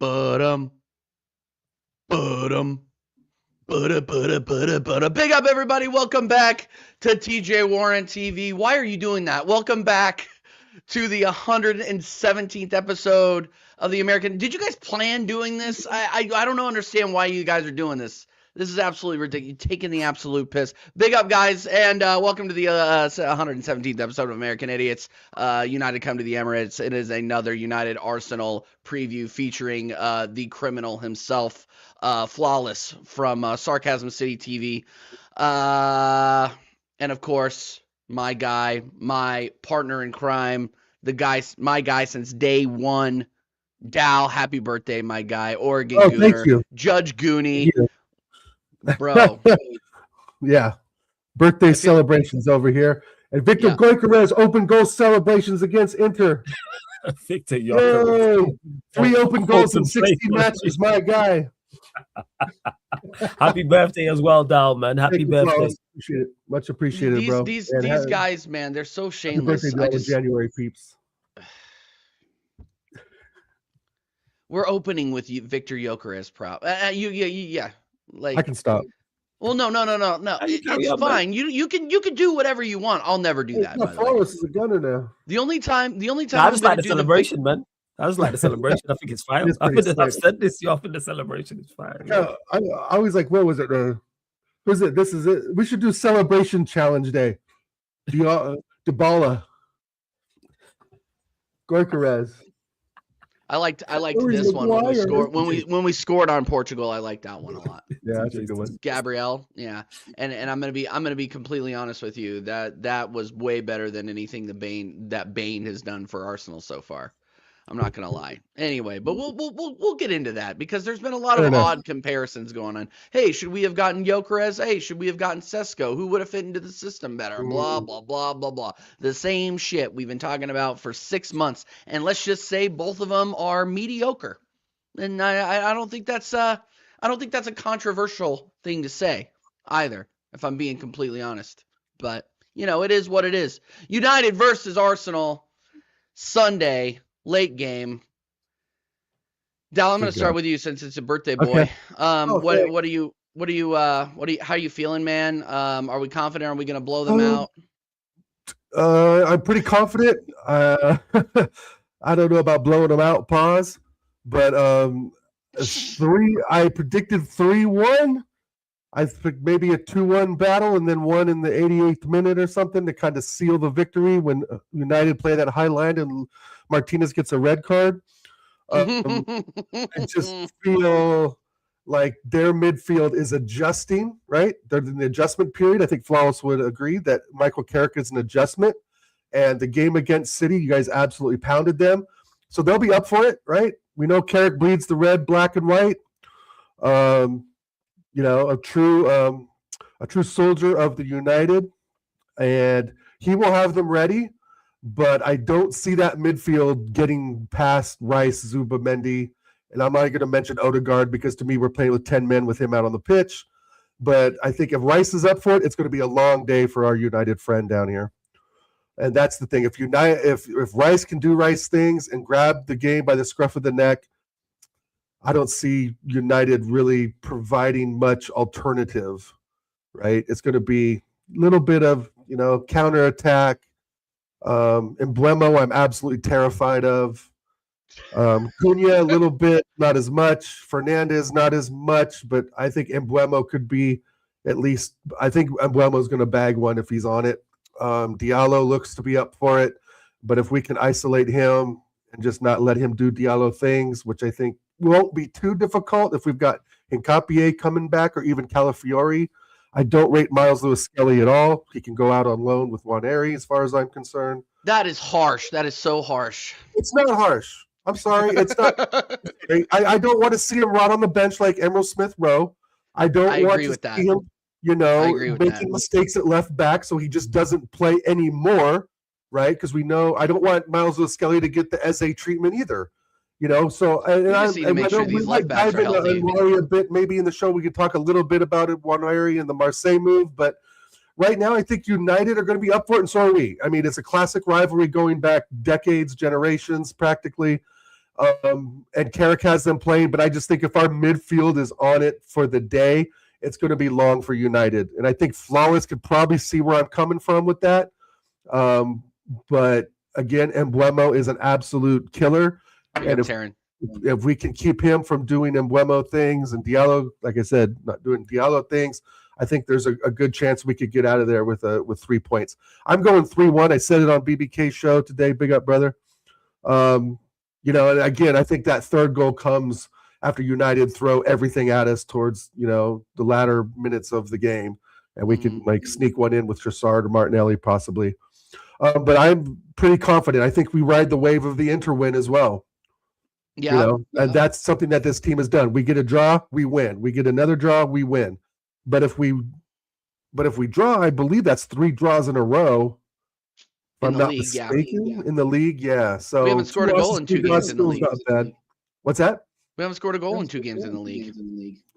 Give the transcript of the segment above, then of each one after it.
But but big up everybody. Welcome back to TJ Warren TV. Why are you doing that? Welcome back to the 117th episode of the American. Did you guys plan doing this? I don't understand why you guys are doing this. This is absolutely ridiculous. You're taking the absolute piss. Big up, guys, and welcome to the 117th episode of American Idiots. United come to the Emirates. It is another United Arsenal preview featuring the criminal himself, Flawless from Sarcasm City TV. And, of course, my guy, my partner in crime, my guy since day one, Dow. Happy birthday, my guy. Oregon Gooner. Thank you. Judge Goonie. Bro. Yeah. Birthday celebrations over here. And Victor Gyökeres open goal celebrations against Inter. Victor Gyökeres. 3 open goals in 60 matches, my guy. Happy birthday as well, Dal, man. Happy birthday. Appreciate it. Much appreciated, bro. These guys, man, they're so shameless. January peeps. We're opening with Victor Gyökeres prop. Yeah. Like, I can stop. Well, no. It's fine. You can do whatever you want. I'll never do that. Flawless is a gunner now. The only time. I just like the celebration, man. I just like the celebration. I think it's fine. I've said this. You often the celebration is fine. Yeah, I was like, what was it? Who's it? This is it. We should do celebration challenge day. Dybala, Gyökeres. I liked this one when we scored on Portugal. I liked that one a lot. Yeah, that's a good one. Gabriel, yeah, and I'm gonna be completely honest with you. That was way better than anything that Bane has done for Arsenal so far. I'm not gonna lie. Anyway, but we'll get into that because there's been a lot of odd comparisons going on. Hey, should we have gotten Gyökeres? Hey, should we have gotten Sesko? Who would have fit into the system better? Blah blah blah blah blah. The same shit we've been talking about for 6 months, and let's just say both of them are mediocre. And I don't think that's a controversial thing to say either, if I'm being completely honest. But it is what it is. United versus Arsenal, Sunday. Late game. Dal, I'm going to start with you since it's a birthday boy. Okay. How are you feeling, man? Are we confident? Are we going to blow them out? I'm pretty confident. I don't know about blowing them out, pause. But I predicted 3-1. I think maybe a 2-1 battle and then one in the 88th minute or something to kind of seal the victory when United play that high line and Martinez gets a red card. I just feel like their midfield is adjusting, right? They're in the adjustment period. I think Flawless would agree that Michael Carrick is an adjustment. And the game against City, you guys absolutely pounded them. So they'll be up for it, right? We know Carrick bleeds the red, black, and white. A true soldier of the United, and he will have them ready. But I don't see that midfield getting past Rice, Zubimendi, and I'm not going to mention Odegaard because to me we're playing with 10 men with him out on the pitch. But I think if Rice is up for it, it's going to be a long day for our United friend down here. And that's the thing. If Rice can do Rice things and grab the game by the scruff of the neck, I don't see United really providing much alternative, right? It's going to be a little bit of, counterattack. Emblemo, I'm absolutely terrified of. Cunha, a little bit, not as much. Fernandez, not as much. But I think Emblemo could be I think Emblemo is going to bag one if he's on it. Diallo looks to be up for it. But if we can isolate him and just not let him do Diallo things, which I think won't be too difficult if we've got Hincapié coming back or even Calafiori. I don't rate Miles Lewis-Skelly at all. He can go out on loan with Nwaneri as far as I'm concerned. That is harsh. That is so harsh. It's not harsh. I'm sorry. It's not. I don't want to see him rot on the bench like Emerald Smith Rowe. I don't want to see him, making mistakes at left back so he just doesn't play anymore, right? Because we know I don't want Miles Lewis-Skelly to get the Eze treatment either. So I don't really dive into Nwaneri a bit. Maybe in the show we could talk a little bit about it, Nwaneri and the Marseille move. But right now, I think United are going to be up for it, and so are we. I mean, it's a classic rivalry going back decades, generations, practically. And Carrick has them playing, but I just think if our midfield is on it for the day, it's going to be long for United. And I think Flawless could probably see where I'm coming from with that. But again, Embuemo is an absolute killer. And if we can keep him from doing Embuemo things and Diallo, like I said, not doing Diallo things, I think there's a good chance we could get out of there with 3 points. I'm going 3-1. I said it on BBK show today. Big up, brother. And again, I think that third goal comes after United throw everything at us towards, the latter minutes of the game. And we can sneak one in with Trossard or Martinelli possibly. But I'm pretty confident. I think we ride the wave of the Inter win as well. Yeah. And that's something that this team has done. We get a draw, we win. We get another draw, we win. But if we draw, I believe that's 3 draws in a row. If I'm not mistaken, in the league, yeah. So we haven't scored a goal in 2 games in the league. Not bad. What's that? We haven't scored a goal in 2 games in the league.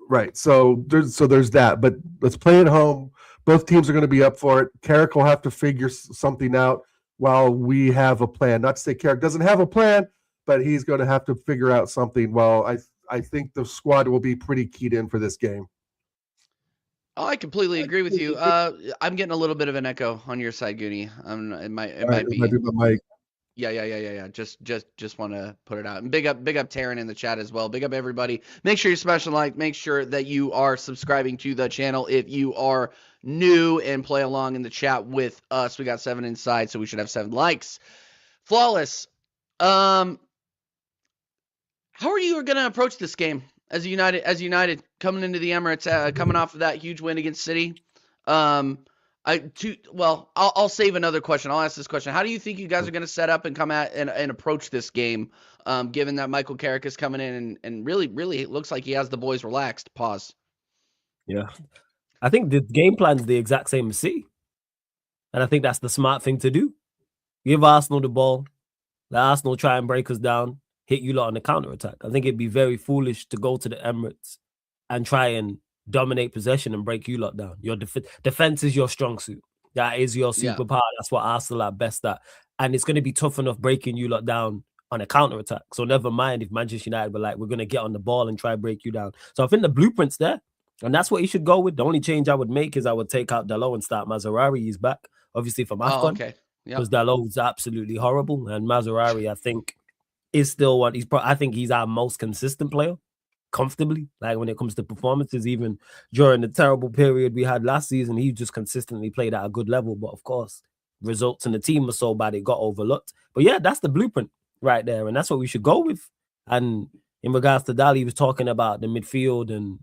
Right. So there's that. But let's play at home. Both teams are going to be up for it. Carrick will have to figure something out while we have a plan. Not to say Carrick doesn't have a plan, but he's going to have to figure out something. Well, I think the squad will be pretty keyed in for this game. Oh, I completely agree with you. I'm getting a little bit of an echo on your side, Goonie. It might be my mic. Yeah. Just want to put it out. And big up Taryn in the chat as well. Big up everybody. Make sure you smash the like. Make sure that you are subscribing to the channel if you are new and play along in the chat with us. We got 7 inside, so we should have 7 likes. Flawless. How are you going to approach this game as United coming into the Emirates, coming off of that huge win against City? I'll save another question. I'll ask this question. How do you think you guys are going to set up and come at and approach this game, given that Michael Carrick is coming in and really it looks like he has the boys relaxed? Pause. Yeah. I think the game plan is the exact same as City. And I think that's the smart thing to do. Give Arsenal the ball. Let Arsenal try and break us down, hit you lot on the counter-attack. I think it'd be very foolish to go to the Emirates and try and dominate possession and break you lot down. Your defense is your strong suit. That is your superpower. That's what Arsenal are best at. And it's going to be tough enough breaking you lot down on a counter-attack. So never mind if Manchester United were like, we're going to get on the ball and try to break you down. So I think the blueprint's there. And that's what you should go with. The only change I would make is I would take out Dalot and start Mazraoui. He's back, obviously, from AFCON. Oh, okay. Because Dalot is absolutely horrible. And Mazraoui, I think, is still one. I think he's our most consistent player, comfortably. Like when it comes to performances, even during the terrible period we had last season, he just consistently played at a good level. But of course, results in the team were so bad it got overlooked. But yeah, that's the blueprint right there. And that's what we should go with. And in regards to Dali, he was talking about the midfield. And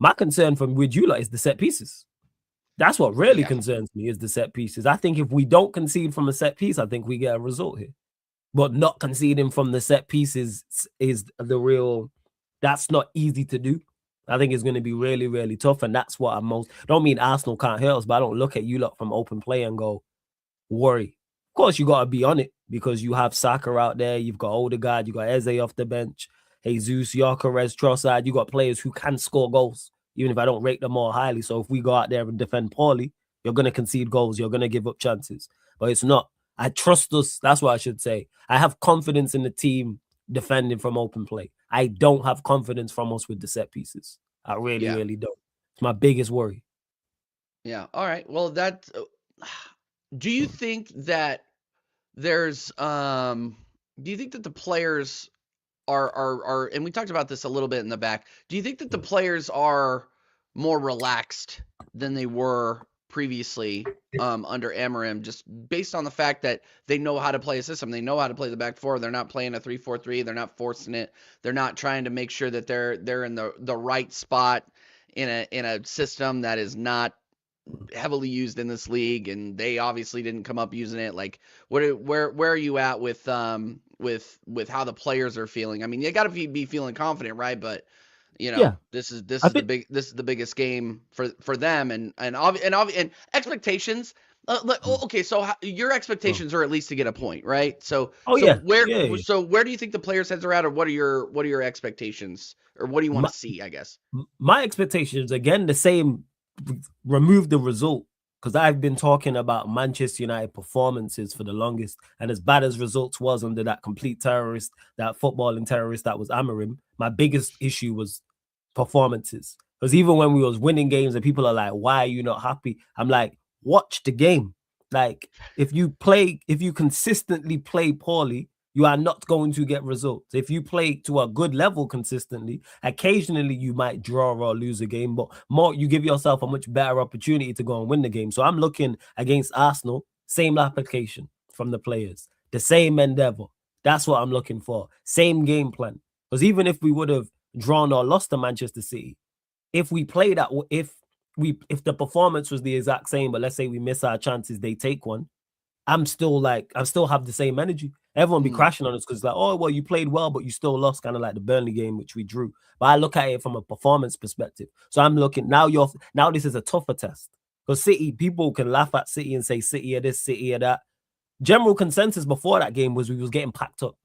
my concern from Wijula is the set pieces. That's what really concerns me, is the set pieces. I think if we don't concede from a set piece, I think we get a result here. But not conceding from the set pieces is the real, that's not easy to do. I think it's going to be really, really tough. And that's what don't mean Arsenal can't hurt us, but I don't look at you lot from open play and go, worry. Of course, you got to be on it because you have Saka out there. You've got Odegaard. You got Eze off the bench. Jesus, Gyökeres, Trossard. You got players who can score goals, even if I don't rate them more highly. So if we go out there and defend poorly, you're going to concede goals. You're going to give up chances. But it's not. I trust us. That's what I should say. I have confidence in the team defending from open play. I don't have confidence from us with the set pieces. I really, really don't. It's my biggest worry. Yeah. All right. Well, do you think that there's, do you think that the players are, and we talked about this a little bit in the back, do you think that the players are more relaxed than they were previously under Amorim, just based on the fact that they know how to play a system? They know how to play the back four. They're not playing a 3-4-3. They're not forcing it. They're not trying to make sure that they're in the right spot in a system that is not heavily used in this league, and they obviously didn't come up using it. Like, where are you at with how the players are feeling? I mean, you got to be feeling confident, right? But this is the biggest game for them, and expectations. Okay, so your expectations are at least to get a point, right? So where do you think the players' heads are at, or what are your expectations, or what do you want to see? I guess my expectations, again, the same. Remove the result. because I've been talking about Manchester United performances for the longest, and as bad as results was under that complete terrorist, that footballing terrorist that was Amorim, my biggest issue was performances. Because even when we was winning games and people are like, why are you not happy? I'm like, watch the game. Like, if you consistently play poorly, you are not going to get results. If you play to a good level consistently, occasionally you might draw or lose a game, but more you give yourself a much better opportunity to go and win the game. So I'm looking against Arsenal, same application from the players, the same endeavor. That's what I'm looking for. Same game plan. Because even if we would have drawn or lost to Manchester City, if we play that, if the performance was the exact same, but let's say we miss our chances, they take one, I still have the same energy. Everyone be crashing on us because like, oh, well, you played well, but you still lost, kind of like the Burnley game, which we drew. But I look at it from a performance perspective. So I'm looking now this is a tougher test. Because City, people can laugh at City and say City or this, City or that. General consensus before that game was we was getting packed up.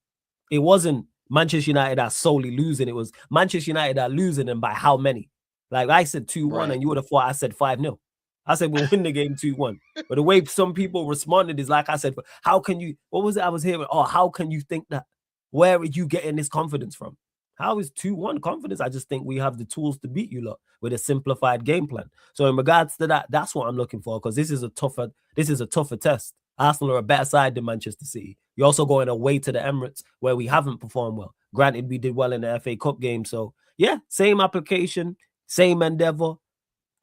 It wasn't Manchester United are solely losing. It was Manchester United are losing, and by how many? Like I said 2-1, right. And you would have thought I said 5-0. I said we'll win the game 2-1. But the way some people responded is like I said, how can you, what was it I was hearing? Oh, how can you think that? Where are you getting this confidence from? How is 2-1 confidence? I just think we have the tools to beat you lot with a simplified game plan. So in regards to that, that's what I'm looking for, because this is a tougher test. Arsenal are a better side than Manchester City. You're also going away to the Emirates where we haven't performed well. Granted, we did well in the FA Cup game. So yeah, same application, same endeavor.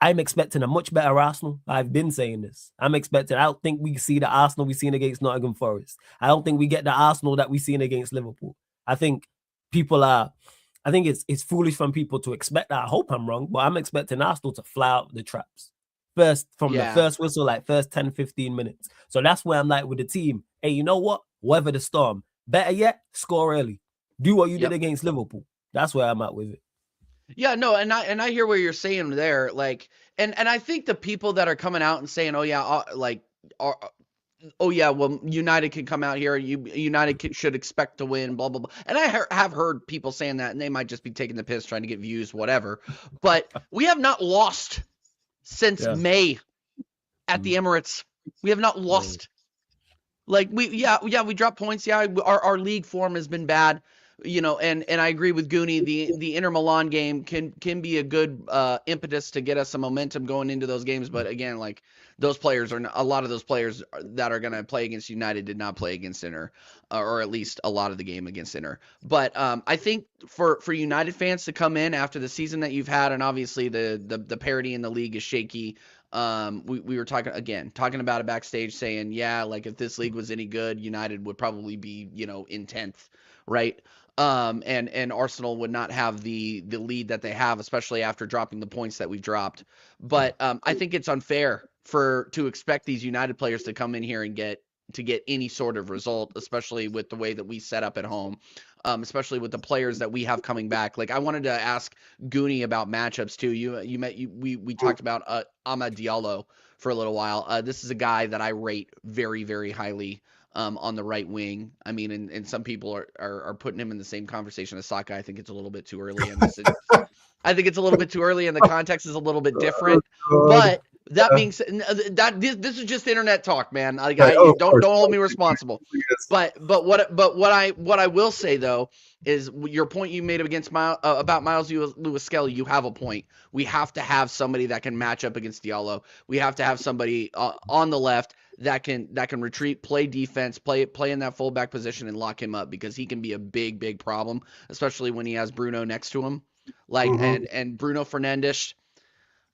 I'm expecting a much better Arsenal. I've been saying this. I don't think we see the Arsenal we seen against Nottingham Forest. I don't think we get the Arsenal that we seen against Liverpool. I think it's foolish from people to expect that. I hope I'm wrong, but I'm expecting Arsenal to fly out the traps. The first whistle, like first 10, 15 minutes. So that's where I'm like with the team. Hey, you know what? Weather the storm. Better yet, score early. Do what you did against Liverpool. That's where I'm at with it. Yeah, no, and I hear what you're saying there. Like, and I think the people that are coming out and saying, well, United can come out here. United should expect to win, blah, blah, blah. And I have heard people saying that, and they might just be taking the piss, trying to get views, whatever. But we have not lost since May at the Emirates. We have not lost. Like, we dropped points. Yeah, our league form has been bad. You know, and I agree with Goonie. The Inter Milan game can be a good impetus to get us some momentum going into those games. But again, like a lot of those players that are going to play against United did not play against Inter, or at least a lot of the game against Inter. But I think for United fans to come in after the season that you've had, and obviously the parity in the league is shaky. We were talking about it backstage, saying, yeah, like if this league was any good, United would probably be, in 10th, right? And Arsenal would not have the lead that they have, especially after dropping the points that we've dropped. But I think it's unfair to expect these United players to come in here and get any sort of result, especially with the way that we set up at home, especially with the players that we have coming back. Like, I wanted to ask Goonie about matchups too. We talked about Amad Diallo for a little while. This is a guy that I rate very, very highly. On the right wing. I mean, and some people are putting him in the same conversation as Saka. I think it's a little bit too early. I think it's a little bit too early, and the context is a little bit different. But that being said, this is just internet talk, man. Don't hold me responsible. But what I will say though is your point you made about Miles Lewis-Skelly. You have a point. We have to have somebody that can match up against Diallo. We have to have somebody on the left that can retreat, play defense, play in that fullback position and lock him up, because he can be a big problem, especially when he has Bruno next to him. Like, and Bruno Fernandes,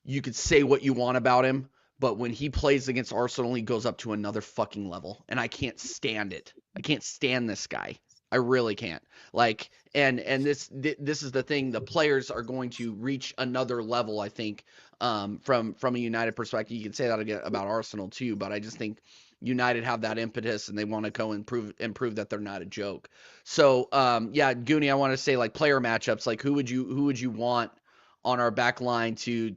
you could say what you want about him, but when he plays against Arsenal, he goes up to another fucking level, and I can't stand it. I can't stand this guy. I really can't. Like, and this is the thing. The players are going to reach another level, I think, from a United perspective. You can say that again about Arsenal too, but I just think United have that impetus and they want to go and prove that they're not a joke. So, Goonie, I want to say, like, player matchups, like who would you want on our back line to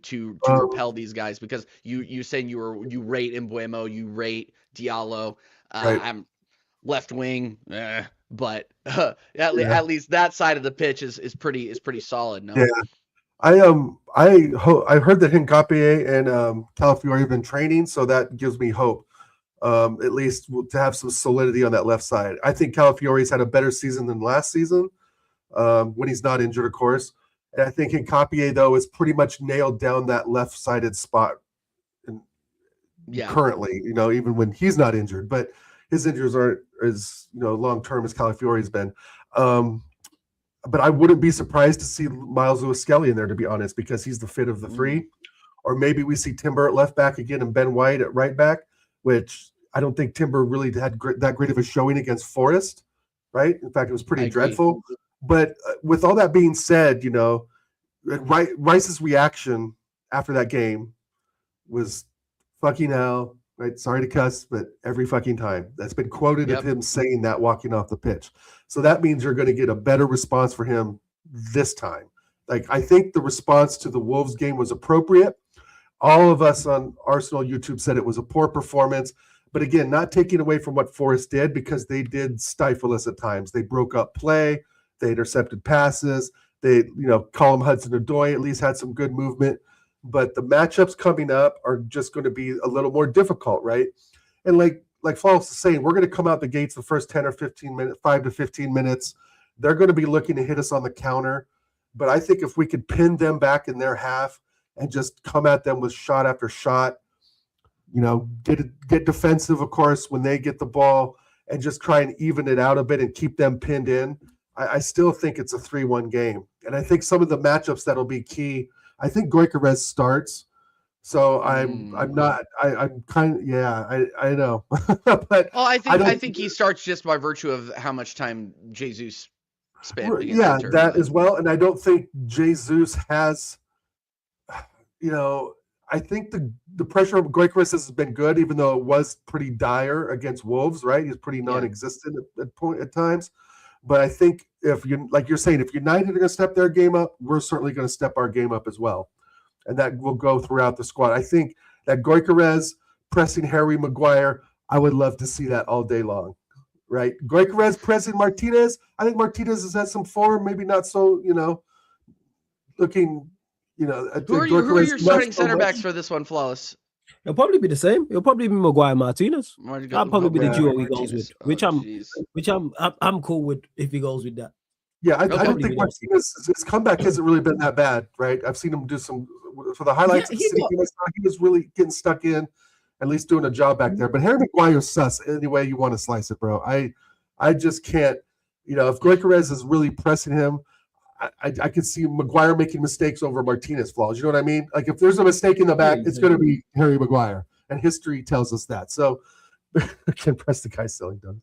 repel these guys? Because you saying you rate Mbeumo, you rate Diallo. Right. I'm left wing, but at least that side of the pitch is pretty solid. No. Yeah. I heard that Hincapié and Calafiore have been training, so that gives me hope. At least to have some solidity on that left side. I think Calafiore's had a better season than last season when he's not injured, of course. And I think Hincapié, though, is pretty much nailed down that left-sided spot currently, even when he's not injured. But his injuries aren't as long-term as Calafiore's been. But I wouldn't be surprised to see Miles Lewis-Skelly in there, to be honest, because he's the fit of the three. Or maybe we see Timber at left back again and Ben White at right back, which I don't think Timber really had that great of a showing against Forest, right? In fact, it was pretty dreadful. But with all that being said, Rice's reaction after that game was fucking hell, right? Sorry to cuss, but every fucking time. That's been quoted of him saying that walking off the pitch. So that means you're going to get a better response for him this time. Like, I think the response to the Wolves game was appropriate. All of us on Arsenal YouTube said it was a poor performance. But again, not taking away from what Forest did, because they did stifle us at times. They broke up play. They intercepted passes. They, Callum Hudson-Odoi at least had some good movement. But the matchups coming up are just going to be a little more difficult, right? And like Flawless is saying, we're going to come out the gates the first 10 or 15 minutes, 5 to 15 minutes. They're going to be looking to hit us on the counter. But I think if we could pin them back in their half and just come at them with shot after shot, get defensive, of course, when they get the ball, and just try and even it out a bit and keep them pinned in, I still think it's a 3-1 game. And I think some of the matchups that'll be key, I think Gyökeres starts. So I'm kind of, I know. But I think he starts just by virtue of how much time Jesus spent. Yeah, that as well. And I don't think Jesus has, I think the pressure of Gyökeres has been good, even though it was pretty dire against Wolves, right? He's pretty non-existent at times. But I think if you're saying, if United are going to step their game up, we're certainly going to step our game up as well. And that will go throughout the squad. I think that Gyökeres pressing Harry Maguire, I would love to see that all day long, right? Gyökeres pressing Martinez. I think Martinez has had some form, maybe not so, looking, Who are your starting center backs for this one, Flawless? It'll probably be the same. It'll probably be Maguire Martinez. That'll probably be the duo he goes with, which I'm cool with if he goes with that. Yeah, I don't think his comeback hasn't really been that bad, right? I've seen him do some for the highlights. He was really getting stuck in, at least doing a job back there. But Harry Maguire's sus any way you want to slice it, bro. I just can't. If Gyökeres is really pressing him, I could see Maguire making mistakes over Martinez flaws. You know what I mean? Like, if there's a mistake in the back, it's going to be Harry Maguire, and history tells us that. So I can't press the guy selling done.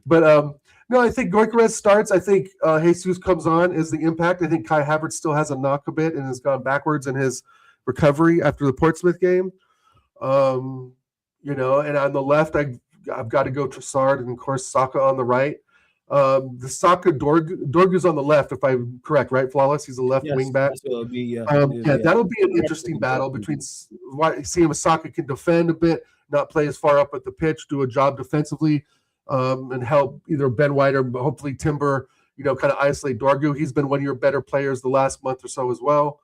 But no, I think Gyökeres starts. I think Jesus comes on as the impact. I think Kai Havertz still has a knock a bit and has gone backwards in his recovery after the Portsmouth game. And on the left, I've got to go Trossard, and of course Saka on the right. The Saka Dorgu's on the left, if I'm correct, right? Flawless. He's a left wing back. That'll be an interesting battle between seeing if Saka can defend a bit, not play as far up at the pitch, do a job defensively, and help either Ben White or hopefully Timber, kind of isolate Dorgu. He's been one of your better players the last month or so as well.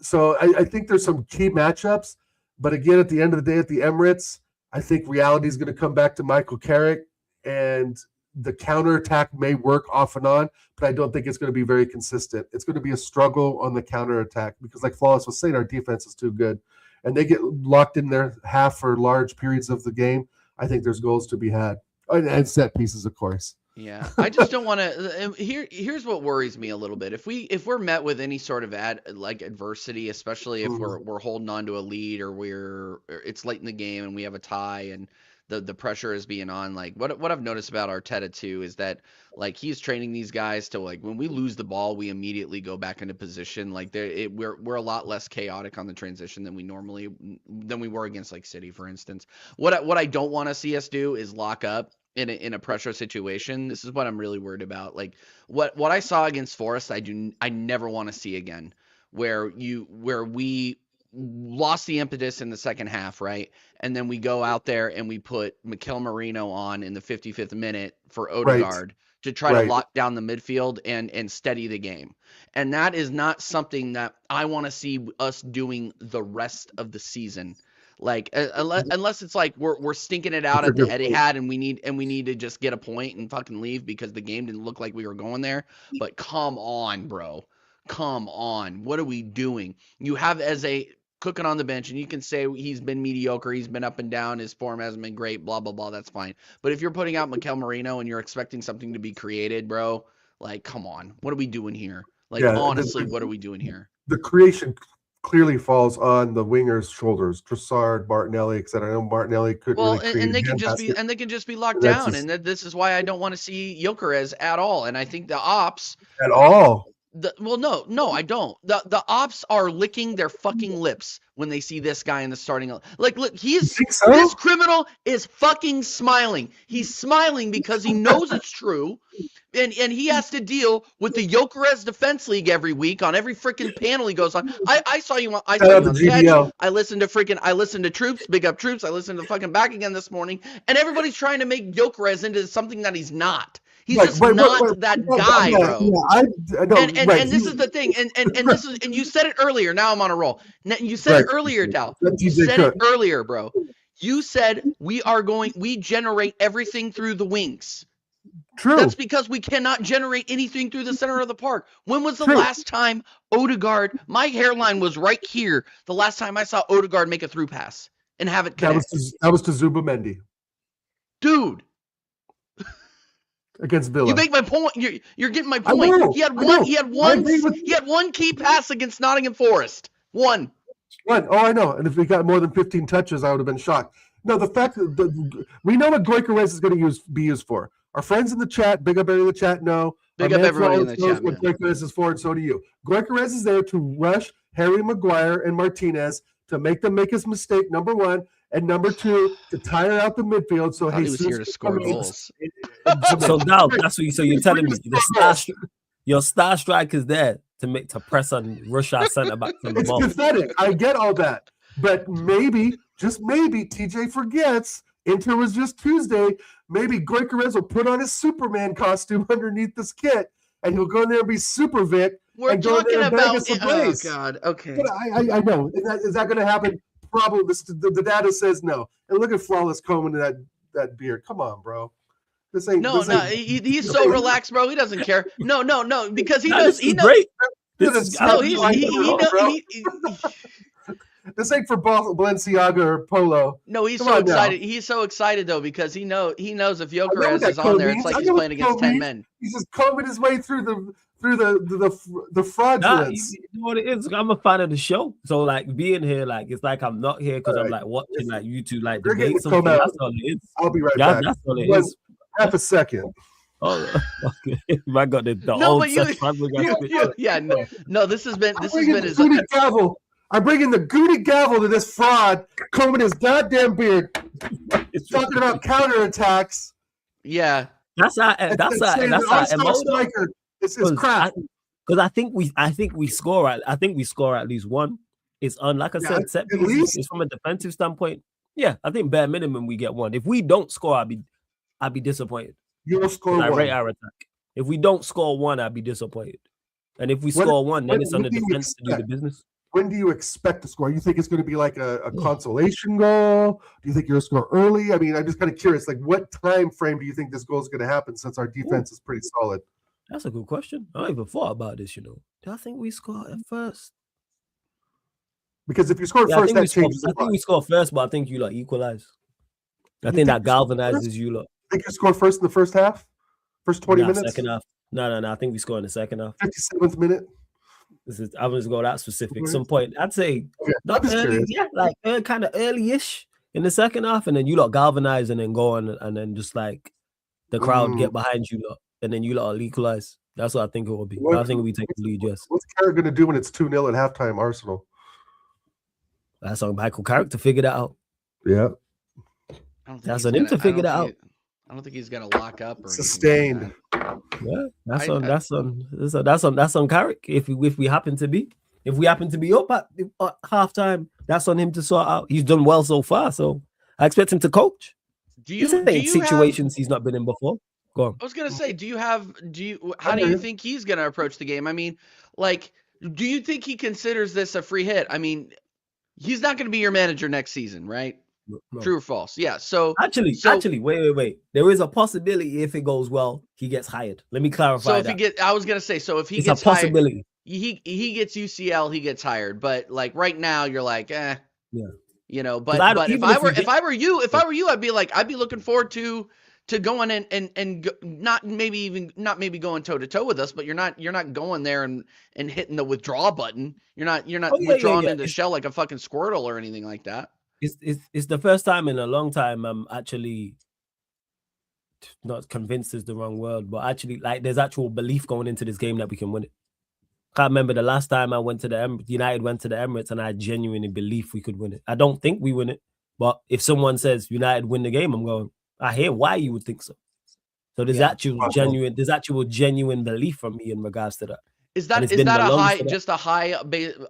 So I think there's some key matchups, but again, at the end of the day, at the Emirates, I think reality is going to come back to Michael Carrick. And the counterattack may work off and on, but I don't think it's going to be very consistent. It's going to be a struggle on the counterattack because, like Flawless was saying, our defense is too good. And they get locked in their half for large periods of the game. I think there's goals to be had. And set pieces, of course. Yeah, I just don't want to. Here's what worries me a little bit. If we're met with any sort of adversity, especially if we're holding on to a lead or it's late in the game and we have a tie and the pressure is being on, like what I've noticed about Arteta too is that like he's training these guys to, like, when we lose the ball, we immediately go back into position. Like we're a lot less chaotic on the transition than we were against like City, for instance. What I don't want to see us do is lock up in a pressure situation. This is what I'm really worried about. Like what I saw against Forest, I never want to see again, where we lost the impetus in the second half, right? And then we go out there and we put Mikel Merino on in the 55th minute for Odegaard to try to lock down the midfield and steady the game. And that is not something that I want to see us doing the rest of the season. Like unless it's like we're stinking it out at the Etihad and we need to just get a point and fucking leave because the game didn't look like we were going there. But come on, bro. Come on. What are we doing? You have Eze cooking on the bench, and you can say he's been mediocre, he's been up and down, his form hasn't been great, blah, blah, blah, that's fine. But if you're putting out Mikel Merino and you're expecting something to be created, bro, like, come on. What are we doing here? Like, honestly, what are we doing here? The creation clearly falls on the wingers' shoulders, Trossard, Martinelli, etc. I know Martinelli could really create and they can just be locked down, and this is why I don't want to see Gyökeres at all. And I think the ops at all. No, I don't. The ops are licking their fucking lips when they see this guy in the starting. Like, look, this criminal is fucking smiling. He's smiling because he knows it's true, and he has to deal with the Gyökeres Defense League every week on every freaking panel he goes on. I saw you on the GBL. I listened to Troops, big up Troops. I listened to fucking Back Again this morning, and everybody's trying to make Gyökeres into something that he's not. He's just not that guy, bro. And this is the thing, and this is, and you said it earlier. Now I'm on a roll. You said it earlier, Dal. You said it earlier, bro. You said we generate everything through the wings. True. That's because we cannot generate anything through the center of the park. When was the last time Odegaard? My hairline was right here. The last time I saw Odegaard make a through pass and have it connect. That was to Zubamendi, dude. Against Villa. You make my point. You're getting my point. He had one key pass against Nottingham Forest. One. Oh, I know. And if we got more than 15 touches, I would have been shocked. No, the fact that we know what Gyökeres is going to be used for. Our friends in the chat, big up everybody in the chat, know. Big up everybody in the chat. What Gyökeres is for, and so do you. Gyökeres is there to rush Harry Maguire and Martinez to make them make his mistake, number one. And number two, to tire out the midfield. So he was here to score goals. So now that's what you're telling me. Your star strike is there to press on Russia center back from the ball. It's pathetic. I get all that, but maybe, just maybe, TJ forgets. Inter was just Tuesday. Maybe Gyökeres will put on his Superman costume underneath this kit, and he'll go in there and be Super Vic. We're talking about. Oh God. Okay. But I know. Is that going to happen? Probably. The data says no. And look at Flawless Coleman and that beard. Come on, bro. This ain't. He's so relaxed, bro. He doesn't care. No, because he knows. He knows. Great. This ain't for Balenciaga or Polo. No, he's so excited. Now. He's so excited though because he knows if Gyökeres is on there, it's like he's playing against 10 men. He's just combing his way through the fraudulence. You know what it is? I'm a fan of the show, so like being here, like it's like I'm not here because I'm like watching like YouTube like debates. That's all it is. I'll be right back. That's all it is. Half a second. Oh, okay. I got the no, old. No. This has been his gavel. I'm bringing the Goody gavel to this fraud, combing his goddamn beard. It's talking about counterattacks. Yeah, that's our striker. It's crap. Because I think we score at least one. It's like I said, set pieces. It's from a defensive standpoint. Yeah, I think bare minimum we get one. If we don't score, I'd be disappointed. You'll score one. I rate our attack. If we don't score one, I'd be disappointed. And if we score one, then it's on the defense to do the business. When do you expect to score? You think it's going to be like a consolation goal? Do you think you're going to score early? I mean, I'm just kind of curious. Like, what time frame do you think this goal is going to happen? Since our defense is pretty solid. That's a good question. I even thought about this. Do I think we score at first? Because if you score first, that changes. I think we score first, but I think you equalize. I think that galvanizes you lot. Think you score first in the first half? First 20 minutes? Second half. No. I think we score in the second half. 57th minute. I'm going to go that specific. Some point. I'd say not early, like kind of early-ish in the second half, and then you lot galvanize and then go on, and then just like the crowd get behind you lot, and then you lot will equalize. That's what I think it will be. I think we take the lead, yes. What's Carrick going to do when it's 2-0 at halftime, Arsenal? That's on Michael Carrick to figure that out. Yeah. That's on him to figure that out. I don't think he's gonna lock up or sustained. Yeah, that's on Carrick. If we happen to be, If we happen to be up at halftime, that's on him to sort out. He's done well so far, so I expect him to coach. These ain't situations he's not been in before. Go on. I was gonna say, how do you think he's gonna approach the game? I mean, like, do you think he considers this a free hit? I mean, he's not gonna be your manager next season, right? No. True or false? Yeah. So actually, wait. There is a possibility if it goes well, he gets hired. Let me clarify. So if I was gonna say, so if he it's gets a possibility. Hired, he gets UCL, he gets hired. But like right now, you're like, yeah. You know, but if I were you, I'd be looking forward to going and not maybe going toe to toe with us, but you're not going there and hitting the withdraw button. You're not withdrawing into the shell like a fucking Squirtle or anything like that. It's the first time in a long time I'm actually not convinced is the wrong word, but actually like there's actual belief going into this game that we can win it. Can't remember the last time I went to United went to the Emirates and I genuinely believe we could win it. I don't think we win it, but if someone says United win the game, I'm going, I hear why you would think so. So there's actual genuine belief from me in regards to that. Is that just a high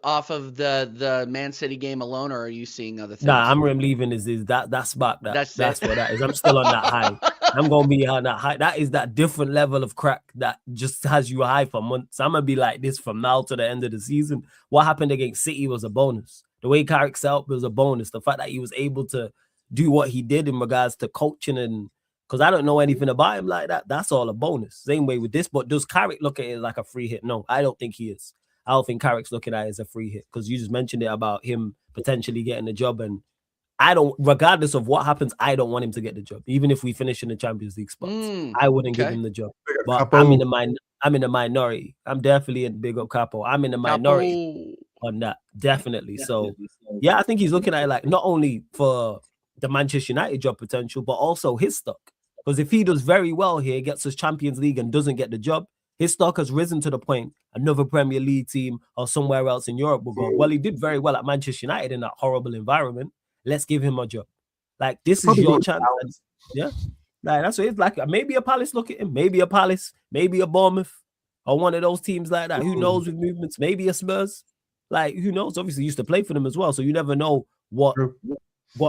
off of the Man City game alone, or are you seeing other things? Nah, I'm leaving is that spark that. That's what that is. I'm still on that high. I'm gonna be on that high. That is that different level of crack that just has you high for months. I'm gonna be like this from now to the end of the season. What happened against City was a bonus. The way Carrick set up was a bonus. The fact that he was able to do what he did in regards to coaching and because I don't know anything about him like that. That's all a bonus. Same way with this. But does Carrick look at it like a free hit? No, I don't think he is. I don't think Carrick's looking at it as a free hit because you just mentioned it about him potentially getting the job. And I don't, regardless of what happens, I don't want him to get the job. Even if we finish in the Champions League spots, I wouldn't give him the job. But I'm in the minority. I'm definitely in big up Capo. I'm in the minority on that. Definitely. So, yeah, I think he's looking at it like not only for the Manchester United job potential, but also his stock. Because if he does very well here, gets us Champions League and doesn't get the job, his stock has risen to the point another Premier League team or somewhere else in Europe will go, well, he did very well at Manchester United in that horrible environment. Let's give him a job. Like, this is your chance. Yeah. Like, that's what it's like. Maybe a Palace look at him. Maybe a Palace. Maybe a Bournemouth. Or one of those teams like that. Who knows with movements? Maybe a Spurs. Like, who knows? Obviously, he used to play for them as well. So you never know what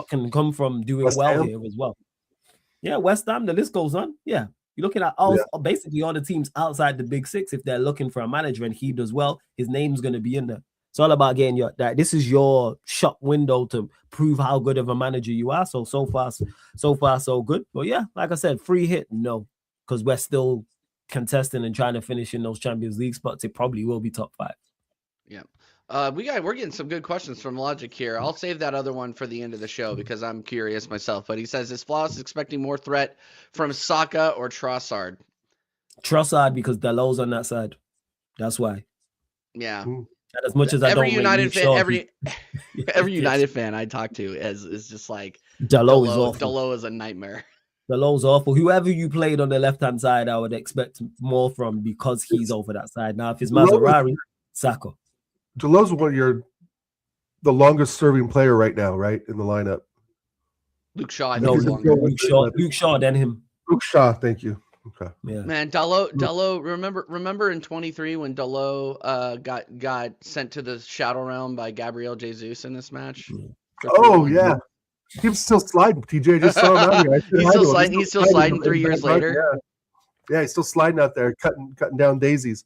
can come from doing well here as well. Yeah, West Ham, the list goes on. Yeah. You're looking at basically all the teams outside the big six. If they're looking for a manager and he does well, his name's going to be in there. It's all about getting this is your shop window to prove how good of a manager you are. So far, so good. But yeah, like I said, free hit, no. Because we're still contesting and trying to finish in those Champions League spots. It probably will be top 5. Yeah. We're getting some good questions from Logic here. I'll save that other one for the end of the show because I'm curious myself. But he says, is Flawless expecting more threat from Saka or Trossard? Trossard, because Dalot's on that side. That's why. Yeah. And as much as every United fan, every United fan I talk to is just like Dalot is awful. Dalot is a nightmare. Dalot's awful. Whoever you played on the left-hand side, I would expect more from because he's over that side. Now, if it's Maserati, Saka. Dalot's the longest serving player right now, right, in the lineup. Luke Shaw. Luke Shaw, then him. Luke Shaw, thank you. Okay. Yeah. Man, Dalot. Remember in 23 when Dalot got sent to the Shadow Realm by Gabriel Jesus in this match? Oh yeah, he's still sliding. TJ just saw him out here. He's still sliding 3 years later. Yeah, he's still sliding out there, cutting down daisies.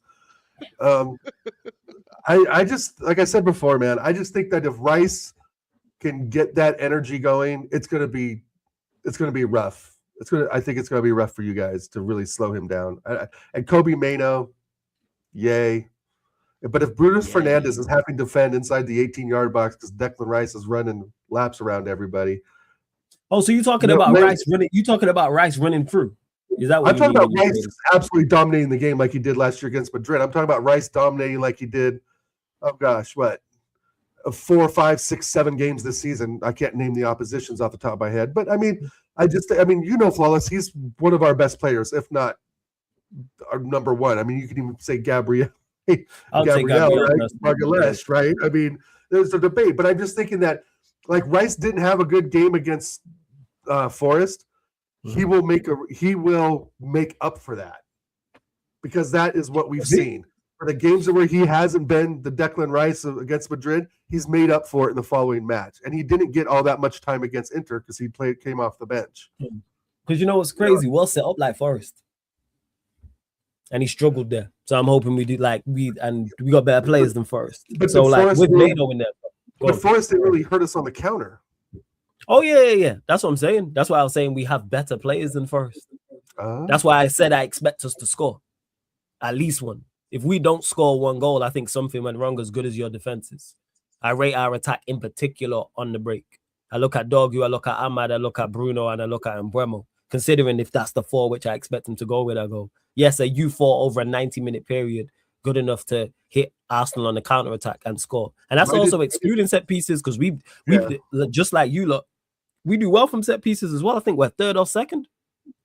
I just, like I said before, man, I just think that if Rice can get that energy going, it's gonna be rough. I think it's gonna be rough for you guys to really slow him down. And Kobe Mainoo, yay. But if Bruno Fernandes is having to defend inside the 18-yard box because Declan Rice is running laps around everybody. Oh, so you're talking about Rice running? You talking about Rice running through? Is that what I'm talking about? Rice absolutely dominating the game like he did last year against Madrid. I'm talking about Rice dominating like he did. Oh gosh, what? 4, 5, 6, 7 games this season. I can't name the oppositions off the top of my head, but I mean, Flawless. He's one of our best players, if not our number one. I mean, you can even say Gabriel, right? Margalesh, right? I mean, there's a debate, but I'm just thinking that like Rice didn't have a good game against Forest. He will make up for that because that is what we've seen. For the games where he hasn't been the Declan Rice against Madrid, he's made up for it in the following match. And he didn't get all that much time against Inter because he came off the bench. Because you know what's crazy? Well set up like Forest. And he struggled there. So I'm hoping we got better players than Forest. But so like Forest with Mano in there. But Forest didn't really hurt us on the counter. Oh, yeah. That's what I'm saying. That's why I was saying we have better players than Forest. That's why I said I expect us to score at least one. If we don't score one goal, I think something went wrong as good as your defenses. I rate our attack in particular on the break. I look at Dogu, I look at Ahmad, I look at Bruno, and I look at Mbeumo. Considering if that's the four which I expect him to go with, I go, yes, a U4 over a 90-minute period, good enough to hit Arsenal on the counter-attack and score. And that's also excluding set pieces because we just like you lot, we do well from set pieces as well. I think we're third or second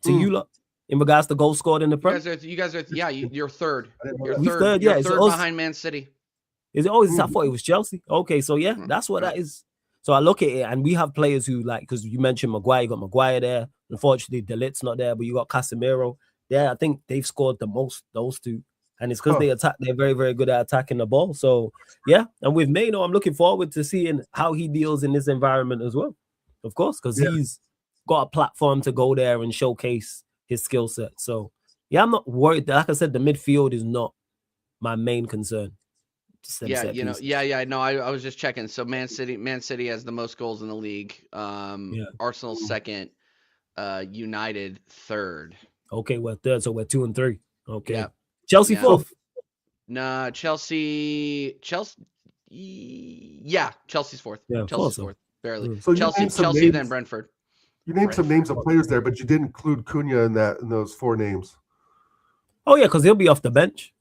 to you lot. In regards to goals scored in the Prem, you're third. You're third. You're third behind Man City. Is it? Oh, I thought it was Chelsea. Okay, so yeah, that's what that is. So I look at it, and we have players who because you mentioned Maguire, you got Maguire there. Unfortunately, De Ligt's not there, but you got Casemiro there. I think they've scored the most, those two, and it's because they attack. They're very, very good at attacking the ball. So yeah, and with Mano, I'm looking forward to seeing how he deals in this environment as well. Of course, because he's got a platform to go there and showcase his skill set. So yeah, I'm not worried. Like I said, the midfield is not my main concern. No, I was just checking. So Man City has the most goals in the league. Arsenal second, United third. Okay, we're third, so we're 2 and 3. Okay. Yeah. Chelsea fourth. Nah, Chelsea's fourth. Yeah, Chelsea's fourth. Barely. So Chelsea, then Brentford. You named some names of players there, but you didn't include Cunha in those 4 names. Oh yeah, because he'll be off the bench.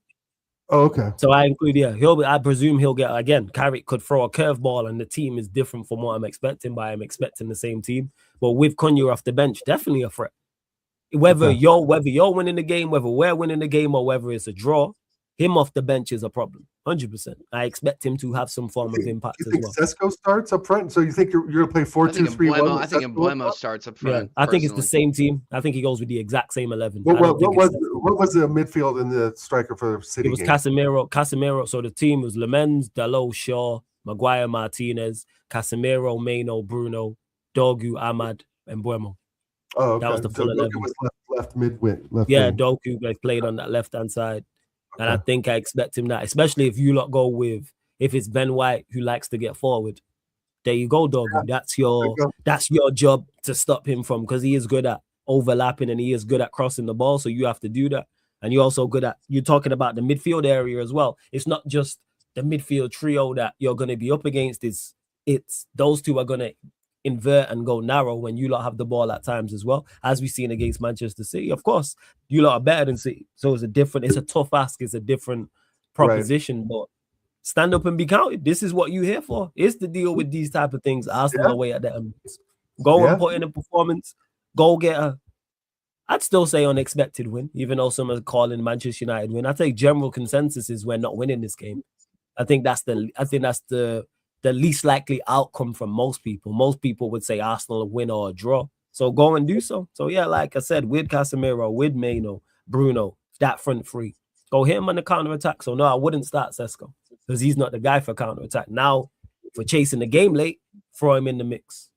Oh, okay. So I include I presume he'll get again. Carrick could throw a curveball, and the team is different from what I'm expecting. But I'm expecting the same team. But with Cunha off the bench, definitely a threat. Whether you're winning the game, whether we're winning the game, or whether it's a draw, him off the bench is a problem. 100%. I expect him to have some form of impact as well. Sesko starts up front, so you think you're going to play 4-2-3-1? I think Mbeumo starts up front. Yeah, I think it's the same team. I think he goes with the exact same 11. What was the midfield and the striker for City? It was Casemiro. So the team was Lemens, Dalot, Shaw, Maguire, Martinez, Casemiro, Mano, Bruno, Dogu, Ahmad, and Mbeumo. Oh, okay. That was the full 11. Was left mid-wing. Doku played on that left-hand side. And I think I expect him that, especially if you lot go with, if it's Ben White who likes to get forward. There you go, Dogu. That's your job to stop him from, because he is good at overlapping and he is good at crossing the ball. So you have to do that. And you're also good at, you're talking about the midfield area as well. It's not just the midfield trio that you're going to be up against. It's those two are going to invert and go narrow when you lot have the ball at times as well, as we've seen against Manchester City. Of course, you lot are better than City, so it's a tough ask, it's a different proposition, but stand up and be counted. This is what you're here for. It's to deal with these type of things. Arsenal away at the Emirates. Go and put in a performance, go get I'd still say unexpected win, even though some are calling Manchester United win. I think general consensus is we're not winning this game. I think that's the least likely outcome from most people. Most people would say Arsenal a win or a draw. So go and do so. So yeah, like I said, with Casemiro, with Mano, Bruno, that front three, go hit him on the counter-attack. So no, I wouldn't start Sesko because he's not the guy for counter-attack. Now, for chasing the game late, throw him in the mix.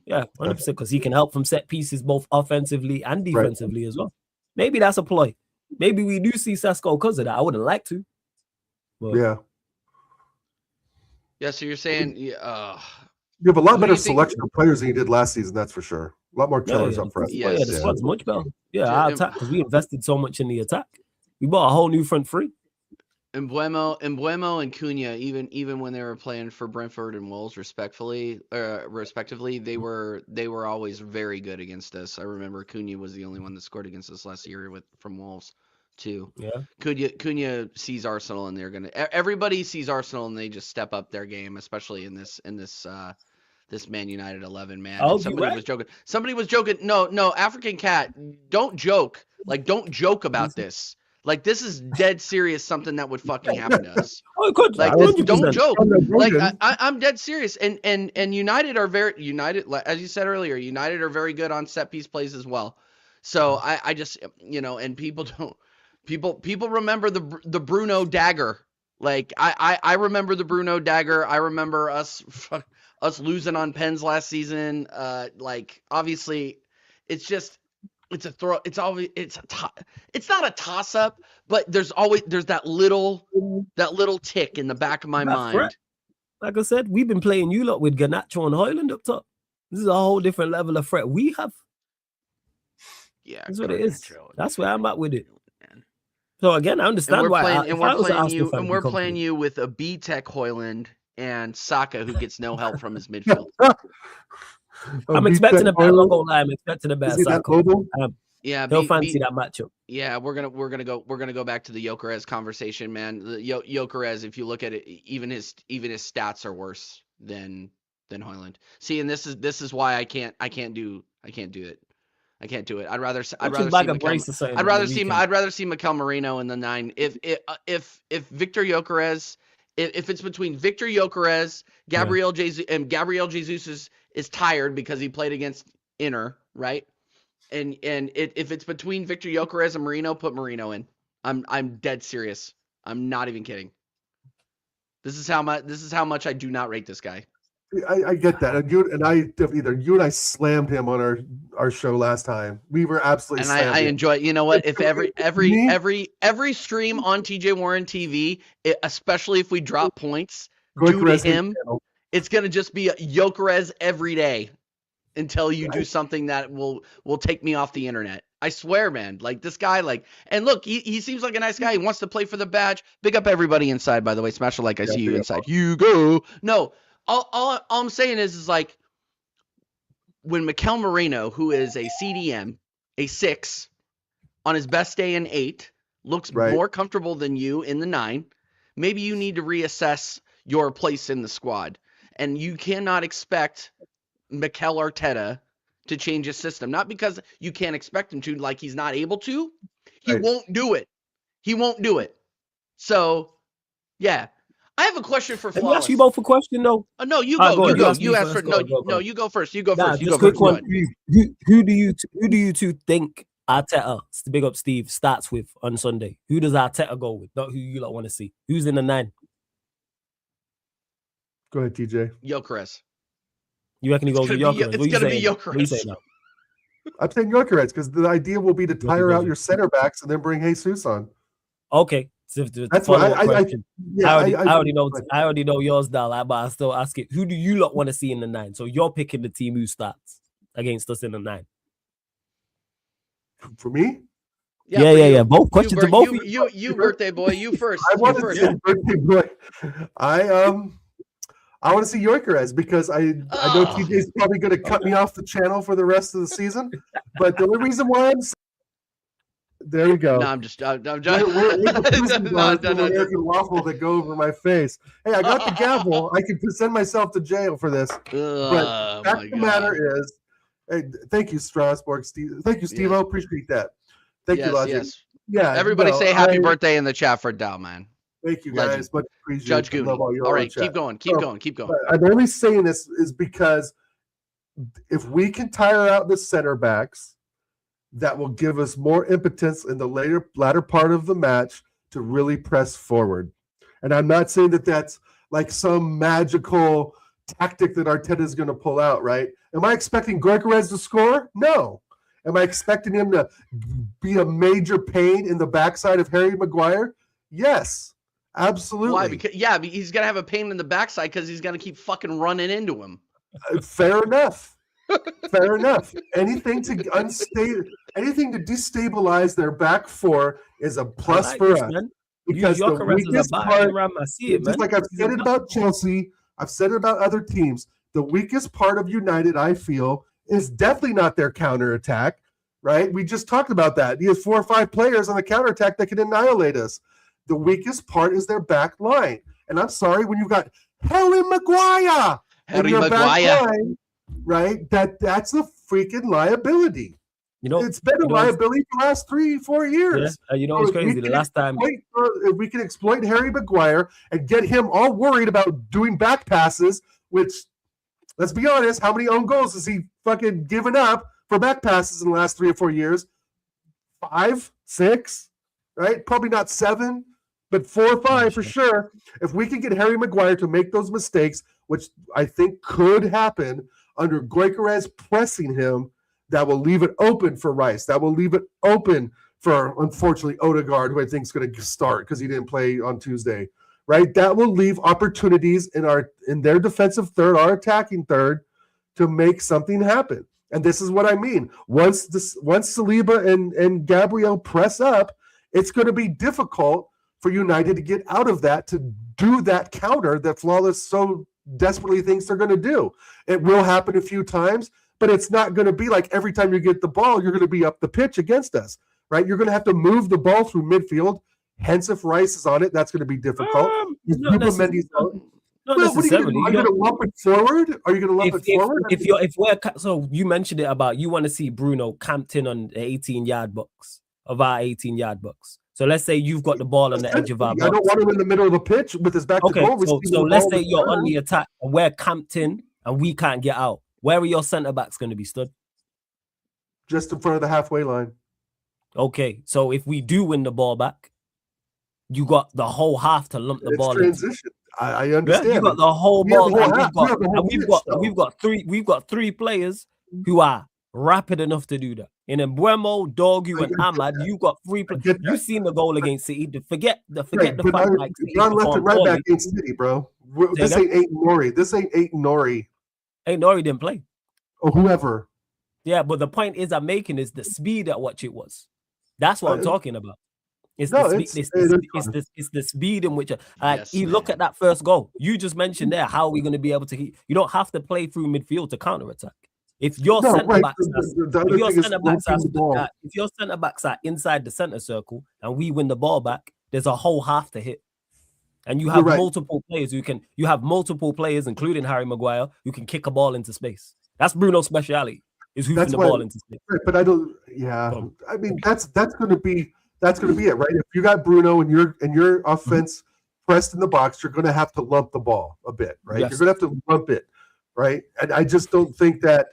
Yeah, 100%, because he can help from set pieces both offensively and defensively as well. Maybe that's a ploy. Maybe we do see Sesko because of that. I wouldn't like to. But yeah, so you're saying you have a lot better selection of players than you did last season, that's for sure. A lot more killers up front. Yeah, the squad's much better. Yeah, our attack, because we invested so much in the attack. We bought a whole new front three. Mbeumo and Cunha, even when they were playing for Brentford and Wolves respectively, they were always very good against us. I remember Cunha was the only one that scored against us last year from Wolves too. Yeah. Cunha sees Arsenal and everybody sees Arsenal and they just step up their game, especially in this Man United 11, man. Oh, Somebody was joking. No, African Cat, don't joke. Like, don't joke about this. Like, this is dead serious, something that would fucking happen to us. Like, don't joke. Like, I'm dead serious. And United are as you said earlier, United are very good on set piece plays as well. So I just, and people People remember the Bruno dagger. Like I remember the Bruno dagger. I remember us losing on Pens last season. Like obviously, it's a throw. It's not a toss up, but there's that little tick in the back of my mind. Threat. Like I said, we've been playing you lot with Garnacho and Højlund up top. This is a whole different level of threat we have. Yeah, that's what it is. That's where I'm at with it. Man. So again, I understand why. We're playing you with a B-Tech Højlund and Saka, who gets no help from his midfield. I'm expecting a better. I'm not gonna lie. I'm expecting a better Saka. Yeah, he'll fancy that matchup. Yeah, we're gonna go back to the Gyökeres conversation, man. The Gyökeres, if you look at it, even his stats are worse than Højlund. See, and this is why I can't do it. I can't do it. I'd rather see Mikel Merino in the 9. If Victor Gyökeres, if it's between Victor Gyökeres, Gabriel Jesus is tired because he played against Inter, right? And if it's between Victor Gyökeres and Merino, put Merino in. I'm dead serious. I'm not even kidding. This is how much I do not rate this guy. I get that, and you and I slammed him on our show last time. We were absolutely. And I enjoy it. You know what? If every stream on TJ Warren TV, especially if we drop points due to him, it's gonna just be a Gyökeres every day until you do something that will take me off the internet. I swear, man. Like this guy, and look, he seems like a nice guy. He wants to play for the badge. Big up everybody inside, by the way. Smash a like. I see you inside. You go. No. All I'm saying is like when Mikel Merino, who is a CDM, a 6, on his best day an 8, looks more comfortable than you in the 9, maybe you need to reassess your place in the squad. And you cannot expect Mikel Arteta to change his system. Not because you can't expect him to, like he's not able to. He won't do it. He won't do it. So, yeah. I have a question for Flawless. Let me ask you both a question, though. No, you go. You go. You ask first. No, you go first. You go first. You go first. Who do you two think Arteta, to big up Steve, starts with on Sunday? Who does Arteta go with? Not who you lot want to see. Who's in the 9? Go ahead, TJ. Gyökeres. You reckon he goes with Gyökeres? It's going to be Gyökeres. I'm saying Gyökeres because the idea will be to tire out your center backs and then bring Jesus on. Okay. That's what I already know. I already know yours, Dal. But I still ask it. Who do you lot want to see in the 9? So you're picking the team who starts against us in the 9. For me? Yeah. Both questions to both. You birthday boy. You first. I want to see birthday boy. I want to see Gyökeres because I know TJ's probably going to cut me off the channel for the rest of the season. But the only reason why I'm there you go. No, I'm just. We're the American waffle that go over my face. Hey, I got the gavel. I can send myself to jail for this. But fact of the matter is, hey, thank you, Strasbourg. Thank you, Steve. I appreciate that. Thank you, Logic. Yes. Yeah. Everybody say happy birthday in the chat for Dow, man. Thank you, guys. Much appreciated. Judge Goody. All right, keep going. I'm only saying this is because if we can tire out the center backs, that will give us more impotence in the latter part of the match to really press forward. And I'm not saying that that's like some magical tactic that Arteta is going to pull out, right? Am I expecting Gyökeres to score? No. Am I expecting him to be a major pain in the backside of Harry Maguire? Yes, absolutely. Why? Because he's going to have a pain in the backside because he's going to keep fucking running into him. Fair enough. Fair enough. Anything to destabilize their back four is a plus for us. Man. Because the weakest part, just like I've said it about Chelsea, I've said it about other teams, the weakest part of United, I feel, is definitely not their counterattack, right? We just talked about that. He has 4 or 5 players on the counterattack that can annihilate us. The weakest part is their back line. And I'm sorry, when you've got Harry Maguire in your back line, right? That's a freaking liability. It's been a liability for the last 3-4 years. Yeah. It's crazy. The last time if we can exploit Harry Maguire and get him all worried about doing back passes, which, let's be honest, how many own goals has he fucking given up for back passes in the last 3 or 4 years? 5, 6. right? Probably not 7, but 4 or 5 for sure. If we can get Harry Maguire to make those mistakes, which I think could happen under Gyökeres pressing him, that will leave it open for Rice. That will leave it open for, unfortunately, Odegaard, who I think is going to start because he didn't play on Tuesday, right? That will leave opportunities in their defensive third, our attacking third, to make something happen. And this is what I mean. Once Saliba and Gabriel press up, it's going to be difficult for United to get out of that, to do that counter that Flawless so desperately thinks they're going to do. It will happen a few times, but it's not going to be like every time you get the ball, you're going to be up the pitch against us, right? You're going to have to move the ball through midfield. Hence, if Rice is on it, that's going to be difficult. Not necessarily. Well, what are you going to lump it forward? Are you going to lump it forward? So you mentioned it about you want to see Bruno camped in on the 18-yard box of our 18-yard box. So let's say you've got the ball on the edge of our box. I don't want him in the middle of the pitch with his back to goal. So let's say you're on the attack and we're camped in and we can't get out. Where are your centre backs going to be stood? Just in front of the halfway line. Okay, so if we do win the ball back, you got the whole half to lump the ball transition. In. I understand. Yeah, you got the whole ball, we've got three players who are rapid enough to do that. In Mbeumo, Dogu, and Ahmad, you got 3 players. You've seen the goal against City. Forget the fact like John left and right back against City, bro. This ain't Aiton Nori. This ain't Aiton Nori. Aiton Nori didn't play. Or whoever. Yeah, but the point I'm making is the speed at which it was. That's what I'm talking about. It's the speed in which you look at that first goal. You just mentioned there, how are we going to be able to hit? You don't have to play through midfield to counter attack. If your centre backs are inside the centre circle and we win the ball back, there's a whole half to hit. And you have multiple players including Harry Maguire, who can kick a ball into space. That's Bruno's speciality, is hoofing the ball into space. Right, but I don't. Yeah, I mean that's going to be it, right? If you got Bruno and your offense pressed in the box, you're going to have to lump the ball a bit, right? Yes. You're going to have to lump it, right? And I just don't think that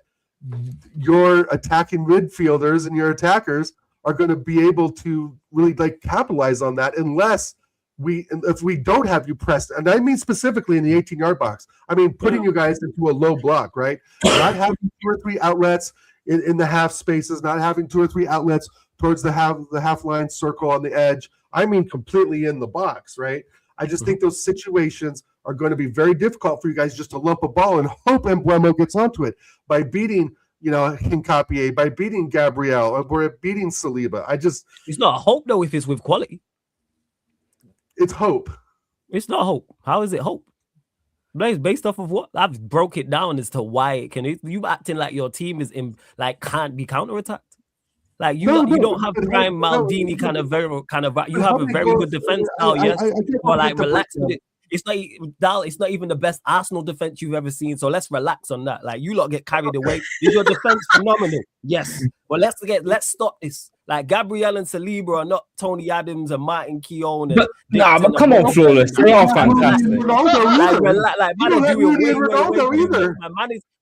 your attacking midfielders and your attackers are going to be able to really capitalize on that unless if we don't have you pressed. And I mean specifically in the 18-yard box. I mean putting you guys into a low block, right? Not having 2 or 3 outlets in the half spaces, not having 2 or 3 outlets towards the half line circle on the edge. I mean completely in the box, right? I just think those situations are going to be very difficult for you guys just to lump a ball and hope Mbeumo gets onto it by beating, Hincapié, by beating Gabriel, or beating Saliba. It's not hope though if it's with quality. It's hope. It's not hope. How is it hope? Based off of what? I've broke it down as to why it can. You acting like your team is can't be counterattacked. Like you don't have prime Maldini kind of you have a very good defense now, yes. Or relax with it. It's not even the best Arsenal defense you've ever seen. So let's relax on that. Like you lot get carried away. Is your defense phenomenal? Yes. But let's stop this. Like Gabriel and Saliba are not Tony Adams and Martin Keown. But come on, Flawless. They are fantastic.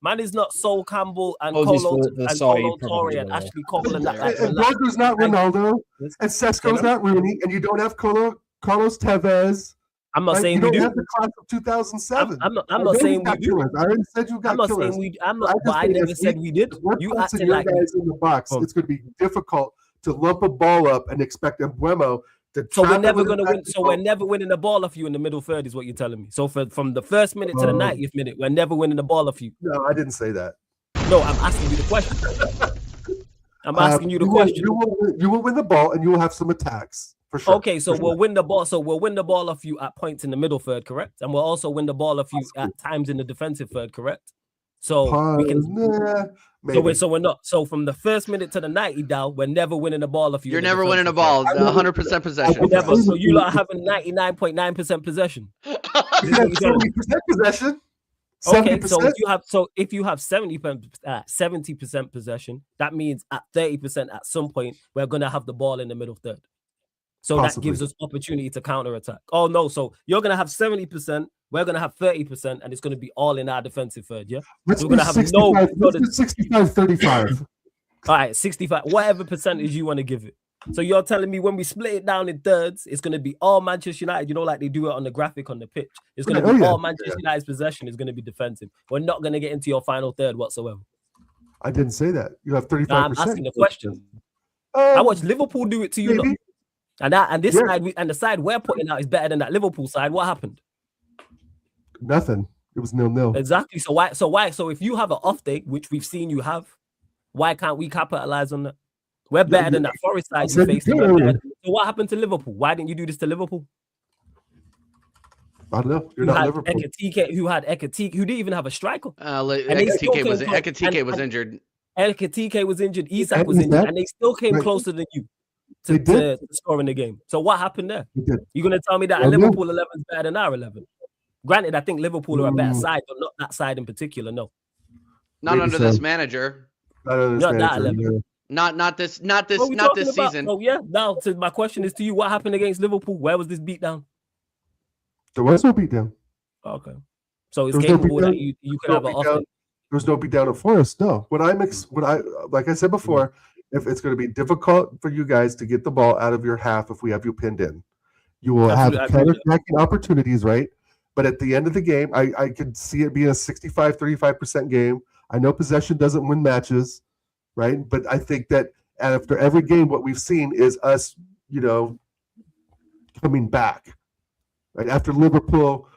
Man is not Sol Campbell and Colo Torre and Ashley Cole and that. And Dorgu's not Ronaldo, and Sesko's not Rooney, and you don't have Carlos Tevez. I'm not saying we do. Have the class of 2007. I'm not saying we do. I already said you got killers. I never said we did. You acting like guys in the box. It's going to be difficult to lump a ball up and expect Mbeumo to. So we're never going to win. So we're never winning the ball off you in the middle third, is what you're telling me. So from the first minute to the 90th minute, we're never winning the ball off you. No, I didn't say that. No, I'm asking you the question. I'm asking you the question. You will win the ball and you will have some attacks. For sure. Okay, so we'll win the ball. So we'll win the ball off you at points in the middle third, correct? And we'll also win the ball off you at times in the defensive third, correct? So we can. So we're not. So from the first minute to the 90, Dal, we're never winning the ball off you. You're never winning a ball. 100% possession. Never. So you lot having 99.9% possession. 70% possession. Okay, 70%. so if you have 70% possession, that means at 30% at some point we're gonna have the ball in the middle third. So that gives us opportunity to counter attack. Oh no, so you're gonna have 70%, we're gonna have 30%, and it's gonna be all in our defensive third, yeah? We're gonna have 65-35. All right, 65, whatever percentage you want to give it. So you're telling me when we split it down in thirds, it's going to be all Manchester United, like they do it on the graphic on the pitch. It's going to be all Manchester United's possession is going to be defensive. We're not going to get into your final third whatsoever. I didn't say that. You have 35%. I'm asking the question. I watched Liverpool do it to you, lot. And this side, the side we're putting out is better than that Liverpool side. What happened? Nothing. It was 0-0. Exactly. So why? So if you have an off day, which we've seen you have, why can't we capitalize on that? We're better than that Forest side you faced. So what happened to Liverpool? Why didn't you do this to Liverpool? I don't know. You're not Liverpool. Who had Ekatike, who didn't even have a striker. Ekatike was injured. Ekatike was injured. Isak was injured, and they still came closer than you to score in the game. So what happened there? You're gonna tell me that Liverpool 11 is better than our 11? Granted, I think Liverpool are a better side, but not that side in particular. No, not under this manager. Not that 11. Not this season. Oh yeah. Now, my question is to you: what happened against Liverpool? Where was this beatdown? There was no beatdown. Okay, so it's capable that you could have an off. There was no beatdown at Forest. No, like I said before, if it's going to be difficult for you guys to get the ball out of your half if we have you pinned in, you will have counter-attacking opportunities, right? But at the end of the game, I could see it being a 65-35% game. I know possession doesn't win matches, right? But I think that after every game, what we've seen is us, coming back. Right after Liverpool,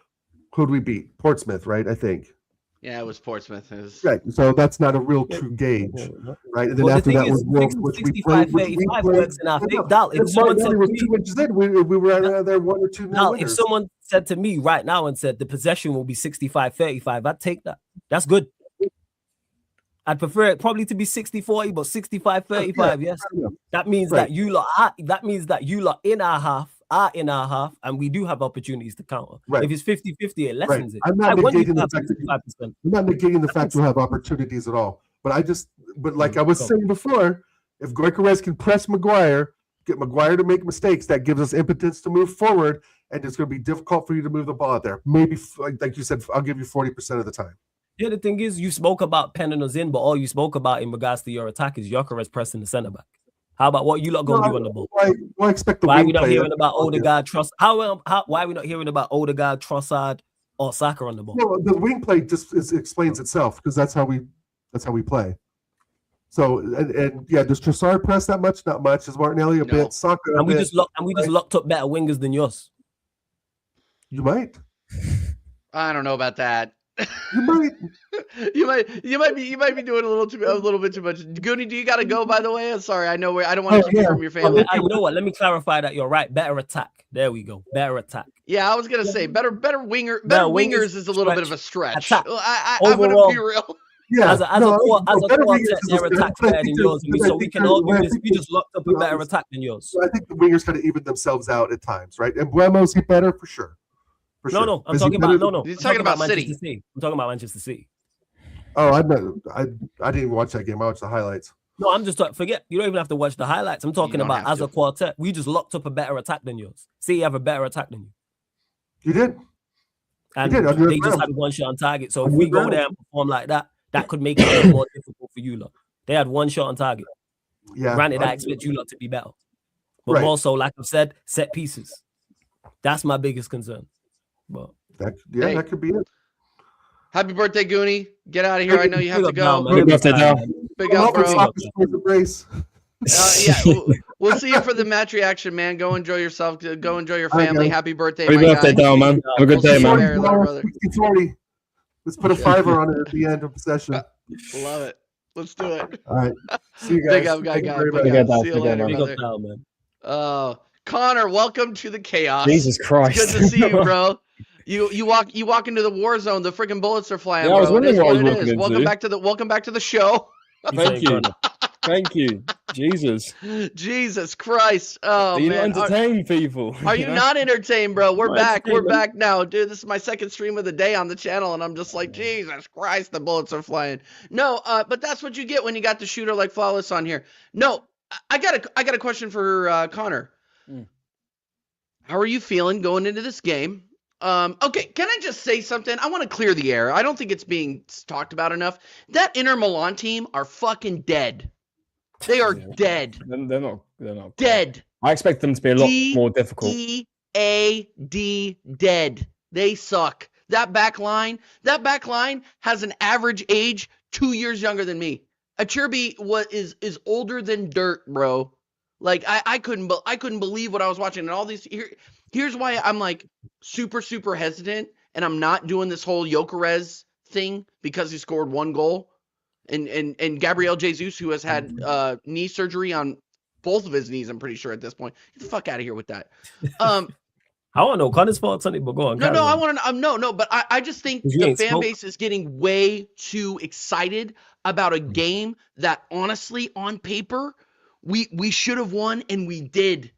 who did we beat? Portsmouth, right? I think. Yeah, it was Portsmouth. Right. So that's not a real true gauge, right? And then after that was Wolves, which we played. If someone said we were there 1 or 2 now, if someone said to me right now and said the possession will be 65-35, I'd take that. That's good. I'd prefer it probably to be 60-40, but 65-35, yes. That means that you lot in our half are in our half, and we do have opportunities to counter. Right. If it's 50-50, it lessens it. I'm not negating the fact you'll have opportunities at all. But like I was saying before, if Gyökeres can press Maguire, get Maguire to make mistakes, that gives us impotence to move forward, and it's going to be difficult for you to move the ball out there. Maybe, like you said, I'll give you 40% of the time. Yeah, the thing is, you spoke about penning us in, but all you spoke about in regards to your attack is Gyökeres pressing the centre back. How about what you lot going to do on the ball? Why expect the why are we not hearing about Odegaard, Trossard? Why are we not hearing about Odegaard, Trossard, or Saka on the ball? Well, the wing play just explains itself because that's how we play. So and does Trossard press that much? Not much. Is Martinelli a bit? Saka and we just locked up better wingers than yours. You might. I don't know about that. You might. You might be doing a little bit too much. Goonie, do you got to go? By the way, I'm sorry. I know I don't want to keep you from your family. You know what? Let me clarify that you're right. Better attack. There we go. Better attack. Yeah, I was gonna say better wingers is a little bit of a stretch. I'm gonna be real. Yeah, as a quartet, their attack's better than yours. So we can argue this. We just locked up a better attack than yours. So I think the wingers kind of even themselves out at times, right? And Buemo's he better for sure. No, I'm talking about He's talking about Manchester City. I'm talking about Manchester City. Oh, I didn't even watch that game. I watched the highlights. No, I'm just talking. Forget. You don't even have to watch the highlights. I'm talking about as a quartet. We just locked up a better attack than yours. City have a better attack than you. You did. And they just had one shot on target. So if we go there and perform like that, that could make it more difficult for you lot. They had one shot on target. Yeah. Granted, I expect you lot to be better. But more so, like I've said, set pieces. That's my biggest concern. But that could be it. Happy birthday, Goonie. Get out of here. I know you have to go. Big birthday, Dal. Big up, bro. We'll see you for the match reaction, man. Go enjoy yourself. Go enjoy your family. Happy birthday, Happy birthday, Dal, man. Have a good day, man. Let's put a 5 on it at the end of the session. Love it. Let's do it. All right. See you guys. Big up, guy. See you later, brother. Connor, welcome to the chaos. Jesus Christ. It's good to see you, bro. You walk into the war zone. The freaking bullets are flying. Yeah, I was wondering what I was walking into. Welcome back to the show. Thank you. Thank you. Jesus Christ. Oh, you man. Not entertain people. Are you not entertained, bro? We're back. We're back now. Dude, this is my second stream of the day on the channel, and I'm just like, Jesus Christ, the bullets are flying. No, but that's what you get when you got the shooter like Flawless on here. No, I got a question for Connor. How are you feeling going into this game? Okay, can I just say something? I want to clear the air. I don't think it's being talked about enough. That Inter Milan team are fucking dead. They are dead. They're Dead. I expect them to be a lot more difficult. D-E-A-D, dead. They suck. That back line has an average age 2 years younger than me. Achirbi is older than dirt, bro. Like I couldn't believe what I was watching, and all these here's why I'm like super hesitant, and I'm not doing this whole Gyökeres thing because he scored 1 goal, and Gabriel Jesus, who has had knee surgery on both of his knees, I'm pretty sure at this point. Get the fuck out of here with that. I want to know Connor's fault, Sonny, but go on. No, I want to. No, but I just think the fan base is getting way too excited about a game that, honestly, on paper, we should have won, and we did.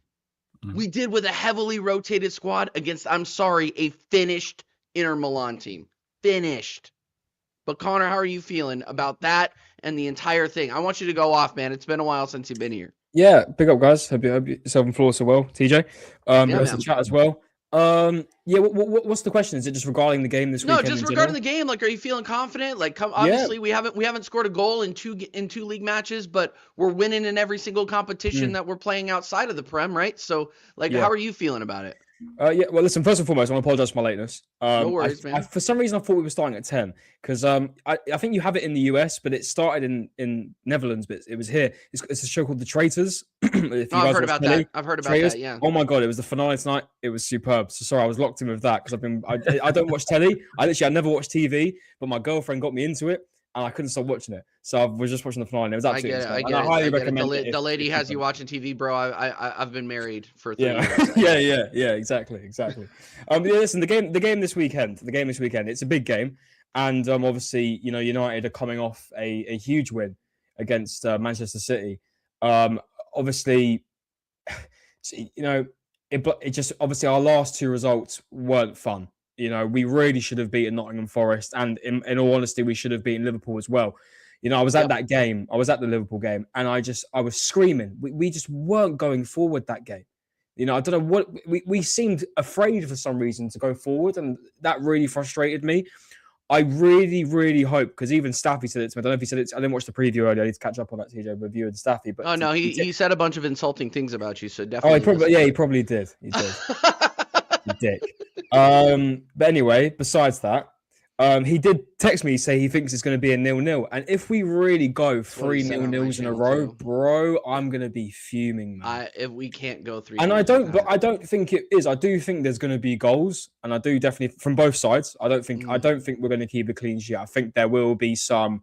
We did with a heavily rotated squad against, I'm sorry, a finished Inter Milan team. Finished. But Connor, how are you feeling about that and the entire thing? I want you to go off, man. It's been a while since you've been here. Yeah, big up, guys. Hope yourself and Flawless are well. TJ, there's the chat as well. What's the question? Is it just regarding the game this weekend? No, just regarding the game. Like, are you feeling confident? Like, obviously we haven't scored a goal in two league matches, but we're winning in every single competition that we're playing outside of the Prem, right? So, like, how are you feeling about it? Well, listen, first and foremost, I want to apologize for my lateness. No worries, man. For some reason, I thought we were starting at 10 because I think you have it in the US, but it started in Netherlands, but it was here. It's a show called The Traitors. I've heard about that. I've heard about that, yeah. Oh my God, it was the finale tonight. It was superb. So sorry, I was locked in with that because I don't watch telly. I never watched TV, but my girlfriend got me into it. And I couldn't stop watching it, so I was just watching the finale. It was absolutely. I get it. I highly recommend it. The lady has you watching TV, bro. I've been married for 3 years. yeah, exactly. Listen, the game this weekend. It's a big game, and obviously, United are coming off a huge win against Manchester City. Obviously, it just obviously our last 2 results weren't fun. We really should have beaten Nottingham Forest, and in all honesty, we should have beaten Liverpool as well. I was at that game. I was at the Liverpool game, and I was screaming. We just weren't going forward that game. I don't know what we seemed afraid for some reason to go forward, and that really frustrated me. I really, really hope, because even Staffy said it to me. I don't know if he said it. I didn't watch the preview earlier. I need to catch up on that, TJ, with you and Staffy. But oh no, he said a bunch of insulting things about you. So definitely. He probably did. He did. Dick. But anyway, besides that, he did text me, say he thinks it's going to be a 0-0, and if we really go 3 0-0s in a row, bro, I'm going to be fuming, man. If we can't go 3, and I don't think it is. I do think there's going to be goals, and I do definitely from both sides. I don't think we're going to keep a clean sheet. I think there will be some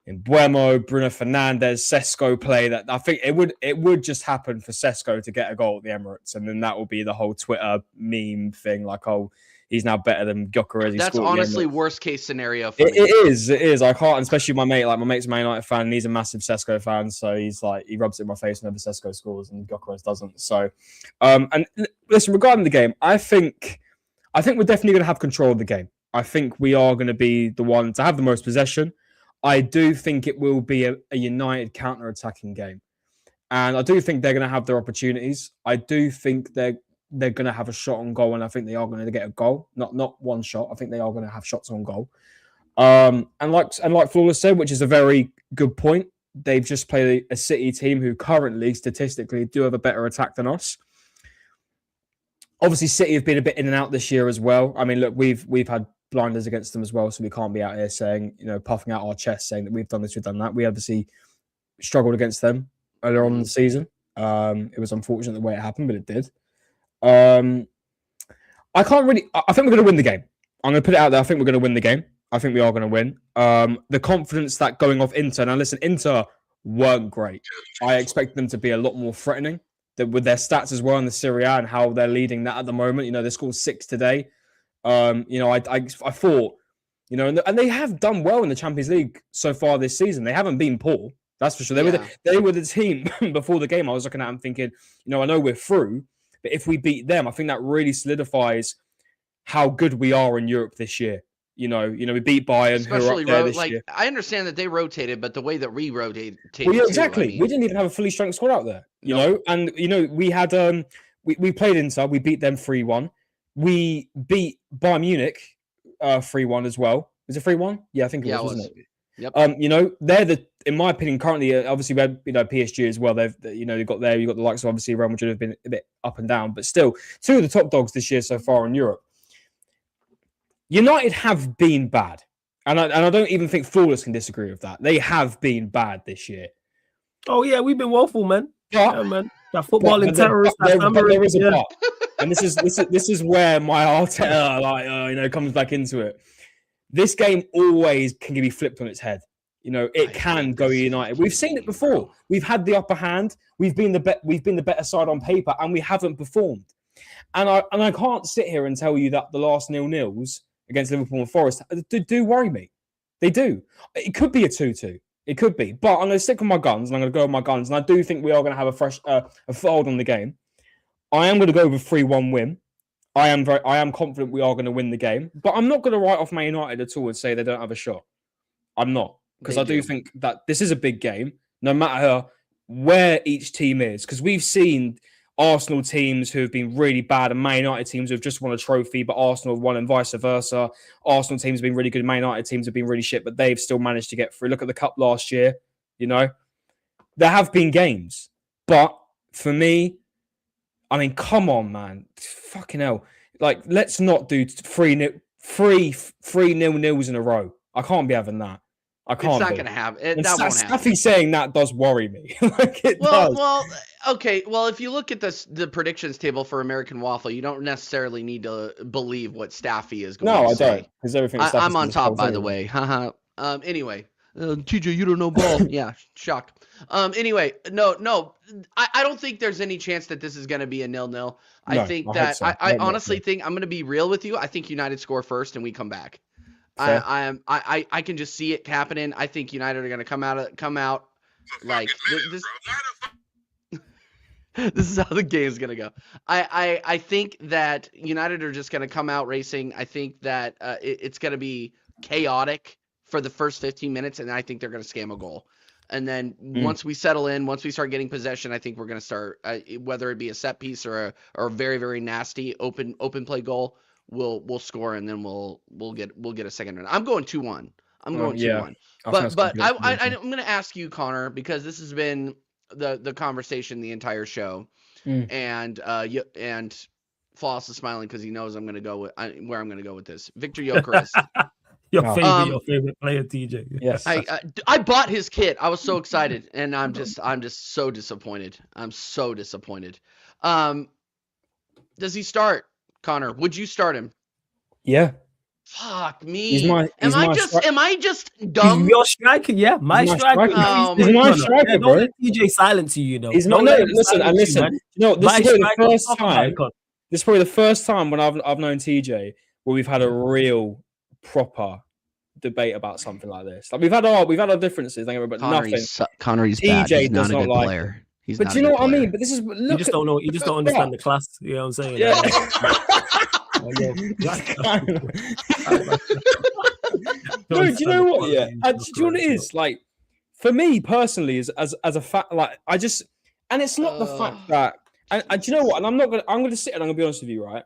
in Buemo, Bruno Fernandes, Sesko play that I think it would just happen for Sesko to get a goal at the Emirates, and then that will be the whole Twitter meme thing, like, oh, he's now better than Gyökeres. That's honestly worst case scenario for me. It is. I can't, especially my mate's a Man United fan, and he's a massive Sesko fan, so he's like, he rubs it in my face whenever Sesko scores and Gyökeres doesn't. So, and listen, regarding the game, I think we're definitely going to have control of the game. I think we are going to be the one to have the most possession. I do think it will be a United counter-attacking game. And I do think they're going to have their opportunities. I do think they're going to have a shot on goal, and I think they are going to get a goal. Not one shot. I think they are going to have shots on goal. And like Flawless said, which is a very good point, they've just played a City team who currently, statistically, do have a better attack than us. Obviously, City have been a bit in and out this year as well. I mean, look, we've had blinders against them as well, so we can't be out here saying, puffing out our chest, saying that we've done this, we've done that. We obviously struggled against them earlier on in the season. It was unfortunate the way it happened, but it did. I think we're going to win the game. I'm going to put it out there. I think we're going to win the game. I think we are going to win. The confidence that going off Inter, now listen, Inter weren't great. I expect them to be a lot more threatening with their stats as well in the Serie A and how they're leading that at the moment. They scored 6 today. I thought, and they have done well in the Champions League so far this season. They haven't been poor, that's for sure. They were the team before the game. I was looking at them thinking, I know we're through, but if we beat them, I think that really solidifies how good we are in Europe this year. We beat Bayern, especially who are up there this year. I understand that they rotated, but the way that we rotated, well, yeah, exactly. We didn't even have a fully strength squad out there, know, and we had we played Inter, we beat them 3-1. We beat Bayern Munich 3-1 as well. Was it 3-1? Yeah, I think it was, wasn't it? Yep. They're the in my opinion, currently, obviously, we had PSG as well. They've got the likes of obviously Real Madrid have been a bit up and down, but still, two of the top dogs this year so far in Europe. United have been bad, and I don't even think Flawless can disagree with that. They have been bad this year. Oh yeah, we've been woeful, man. But, yeah, man. That footballing terrorist. There is a but, and this is where my Arteta comes back into it. This game always can be flipped on its head. It can go United. We've seen it before. We've had the upper hand. We've been the better side on paper, and we haven't performed. And I can't sit here and tell you that the last 0-0s against Liverpool and Forest do worry me. They do. It could be a 2-2. It could be, but I'm going to stick with my guns, and I'm going to go with my guns. And I do think we are going to have a fresh a fold on the game. I am going to go with a 3-1 win. I am confident we are going to win the game, but I'm not going to write off Man United at all and say they don't have a shot. I'm not, because I do think that this is a big game, no matter where each team is. Because we've seen Arsenal teams who have been really bad and Man United teams who have just won a trophy, but Arsenal have won and vice versa. Arsenal teams have been really good, Man United teams have been really shit, but they've still managed to get through. Look at the Cup last year, There have been games, but for me, I mean, come on, man. Fucking hell. Like, let's not do 3-0 in a row. I can't be having that. I can't. It's not going to happen. That won't happen. Staffy saying that does worry me. Does. Well, okay. Well, if you look at the predictions table for American Waffle, you don't necessarily need to believe what Staffy is going to say. No, I don't. Because everything. I'm on top, by the way. Anyway. TJ, you don't know ball. Yeah, shock. Anyway, no. I don't think there's any chance that this is going to be a 0-0. I think that I honestly think, I'm going to be real with you. I think United score first and we come back. I can just see it happening. I think United are going to come out like this. This is how the game's going to go. I think that United are just going to come out racing. I think that it's going to be chaotic for the first 15 minutes, and I think they're going to scam a goal. And then once we settle in, once we start getting possession, I think we're going to start, whether it be a set piece or a very, very nasty open play goal, we'll score, and then we'll get a second run. I'm going 2-1. I'm going 2-1. But I'm going to ask you, Connor, because this has been the conversation the entire show, and Floss is smiling because he knows I'm going to go with where I'm going to go with this. Victor Gyökeres. Your favorite player, TJ. Yes. I bought his kit. I was so excited, and I'm just so disappointed. I'm so disappointed. Does he start, Connor? Would you start him? Yeah. Fuck me. Am I just dumb? He's your striker, yeah. My striker. He's my striker, bro. Don't let TJ silence you, He's not. No, listen. This is probably the first time. This is probably the first time when I've known TJ where we've had a real proper debate about something like this. Like we've had our differences, but nothing. Connery's bad. TJ He's not does a not good like player. He's but not do you know what player. I mean? But this is you just don't know. You just don't understand the class. You know what I'm saying? Yeah. No, do you know what? Yeah, do you know what it is? Like for me personally, as a fact, like I just, and it's not the fact that, and do you know what? And I'm going to sit and I'm going to be honest with you, right?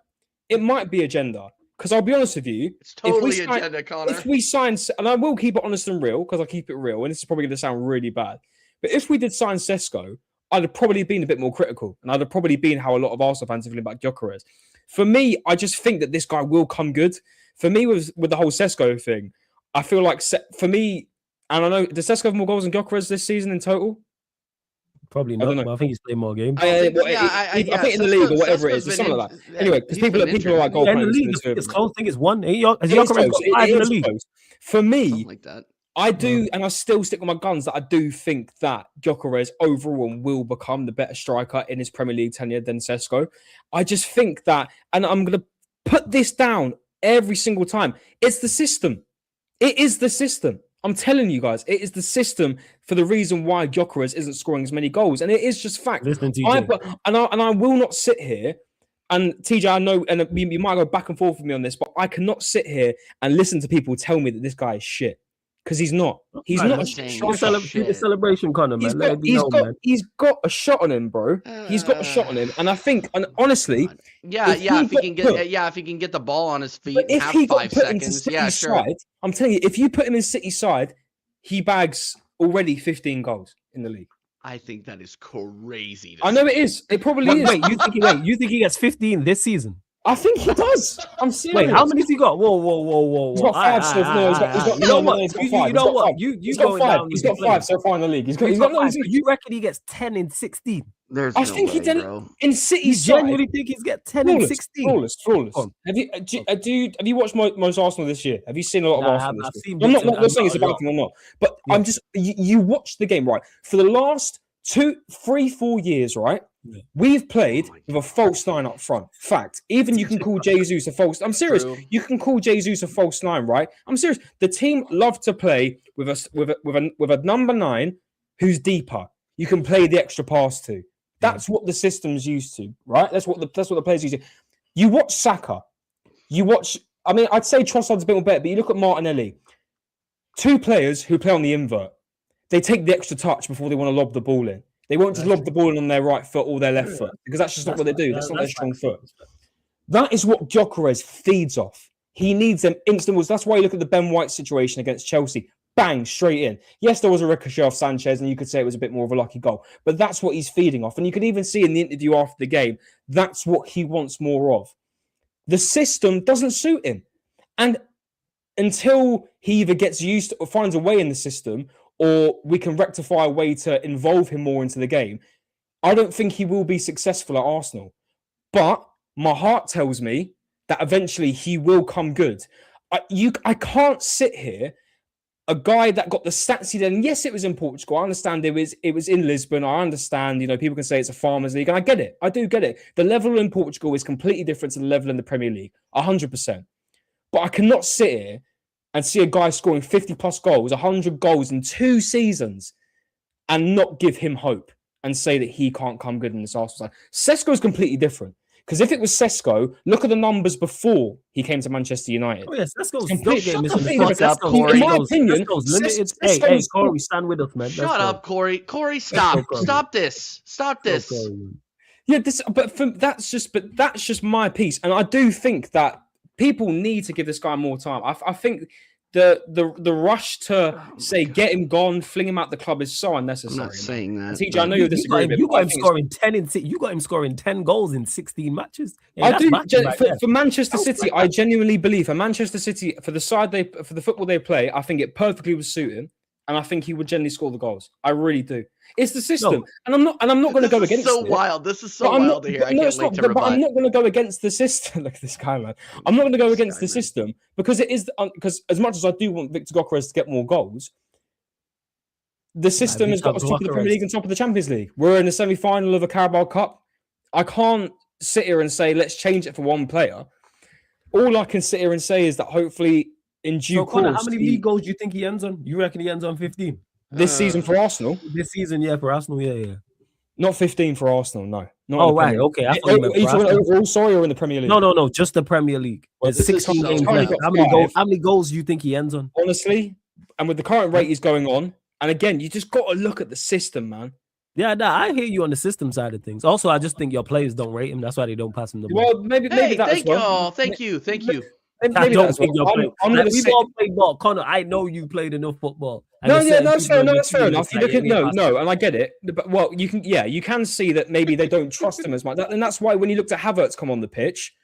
It might be agenda. Because I'll be honest with you, it's totally agenda, Connor. If we sign, and I will keep it honest and real, because I keep it real, and this is probably going to sound really bad, but if we did sign Sesko, I'd have probably been a bit more critical, and I'd have probably been how a lot of Arsenal fans are feeling about Gyökeres. For me, I just think that this guy will come good. For me, with the whole Sesko thing, I feel like for me, and I know, does Sesko have more goals than Gyökeres this season in total? Probably not, but I think he's played more games. I think in the league or whatever it is, it's something like that. Anyway, because people are like goal in the league. It's close. I think it's one. Has Gyökeres got 5 in the league? For me, like that. I do, and I still stick with my guns that I do think that Gyökeres overall will become the better striker in his Premier League tenure than Sesko. I just think that, and I'm going to put this down every single time. It's the system. It is the system. I'm telling you guys, it is the system for the reason why Gyökeres isn't scoring as many goals, and it is just fact. Listen, TJ. I will not sit here, and TJ, I know, and you might go back and forth with me on this, but I cannot sit here and listen to people tell me that this guy is shit. Because he's not. He's not a striker. Celebration, Connor, man. He's got a shot on him, bro. He's got a shot on him, and I think, and honestly, if he can get the ball on his feet, and have 5 seconds, yeah, sure. Side, I'm telling you, if you put him in City side, he bags already 15 goals in the league. I think that is crazy. To I know say. it is. It probably is. You think he gets 15 this season? I think he does. I'm serious. Wait, how many has he got? Whoa. He's got 5 so far. You know what? You know what? He's got 5. He's got 5 so far in the league. He's got 5. You reckon he gets 10 in 16? There's I no think way, he did bro. in City. You genuinely think he's get 10 in 16? Flawless. Have you watched most Arsenal this year? Have you seen a lot of Arsenal I've this year? seen I'm bits not of- saying it's a bad thing or not, but I'm just you watched the game, right? For the last 2, 3, 4 years, right? Yeah. We've played with a false 9 up front. Fact. Even you can call Jesus a false. I'm serious. True. You can call Jesus a false 9, right? I'm serious. The team love to play with a number 9 who's deeper. You can play the extra pass to. That's what the system's used to, right? That's what the players used to. You watch Saka. I mean, I'd say Trossard's a bit more better, but you look at Martinelli. 2 players who play on the invert. They take the extra touch before they want to lob the ball in. They won't just lob the ball in on their right foot or their left foot because that's just not what they do. That's not their strong foot. That is what Gyökeres feeds off. He needs them instant balls. That's why you look at the Ben White situation against Chelsea. Bang, straight in. Yes, there was a ricochet off Sanchez, and you could say it was a bit more of a lucky goal. But that's what he's feeding off. And you could even see in the interview after the game, that's what he wants more of. The system doesn't suit him. And until he either gets used to or finds a way in the system, or we can rectify a way to involve him more into the game, I don't think he will be successful at Arsenal. But my heart tells me that eventually he will come good. I can't sit here, a guy that got the stats he did, and yes, it was in Portugal. I understand it was in Lisbon. I understand, people can say it's a farmers league, and I get it. I do get it. The level in Portugal is completely different to the level in the Premier League, 100%. But I cannot sit here and see a guy scoring 50 plus goals, 100 goals in 2 seasons, and not give him hope and say that he can't come good in this Arsenal side. Sesko is completely different. Because if it was Sesko, look at the numbers before he came to Manchester United. Oh yes, Sesko's Corey. In my opinion, limited. Hey, Corey, stand with us, man. Shut up, Corey. Corey, stop. Stop this. Stop this. Yeah, that's just my piece, and I do think that people need to give this guy more time. I think the rush to say get him gone, fling him out the club is so unnecessary. I'm not saying that. TJ, I know you'll disagree. You got him scoring 10 you got him scoring 10 goals in 16 matches. Yeah, I do. For Manchester City, I genuinely believe for Manchester City, for the football they play, I think it perfectly would suit him, and I think he would generally score the goals. I really do. It's the system, and I'm not going to go against. So wild. This is so wild to hear. I can't wait to rebut. But I'm not going to go against the system. Look at this guy, man. I'm not going to go against the system because it is because as much as I do want Victor Gyökeres to get more goals, the system has got us top of the Premier League and top of the Champions League. We're in the semi-final of a Carabao Cup. I can't sit here and say let's change it for one player. All I can sit here and say is that hopefully in due course. Connor, how many league goals do you think he ends on? You reckon he ends on 15? This season for Arsenal? This season, yeah, for Arsenal, yeah. Not 15 for Arsenal, no. Oh, right, okay. Are you talking overall, sorry, or in the Premier League? No, just the Premier League. There's 16 games left. How many goals do you think he ends on? Honestly, and with the current rate he's going on, and again, you just got to look at the system, man. Yeah, I hear you on the system side of things. Also, I just think your players don't rate him. That's why they don't pass him the ball. Well, maybe that as well. Thank you. I don't think you're playing. We've all played ball. Connor, I know you played enough football. That's fair enough. You look at no, and I get it. But you can see that maybe they don't trust him as much, and that's why when you looked at Havertz come on the pitch,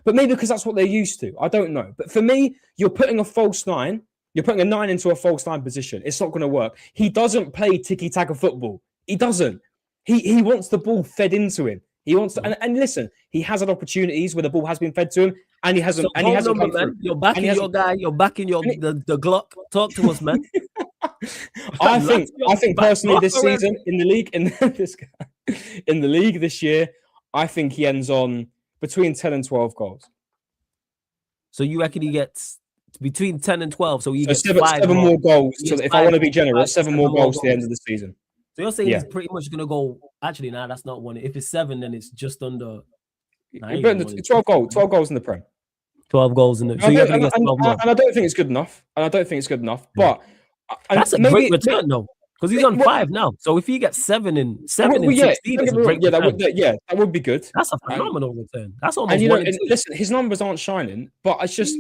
but maybe because that's what they're used to. I don't know. But for me, you're putting a false 9. You're putting a 9 into a false 9 position. It's not going to work. He doesn't play tiki-taka football. He doesn't. He wants the ball fed into him. He wants to, and listen, he has had opportunities where the ball has been fed to him, and he hasn't. So he hasn't come through. You're backing your guy. You're backing the Glock. Talk to us, man. I think personally, this season in the league, in the league this year, I think he ends on between 10 and 12 goals. So you reckon he gets between 10 and 12? So he gets seven more goals. So if I want to be generous, 7 more goals to the end of the season. So you're saying he's pretty much going to go. Actually, that's not one. If it's 7, then it's just under. 12 goals in the Prem. 12 goals in the. So you're going to get 12 more. And I don't think it's good enough. But that's a great return, though, because he's on 5 now. So if he gets 7 in 16, that would be good. That's a phenomenal return. That's almost. And listen, his numbers aren't shining, but it's just.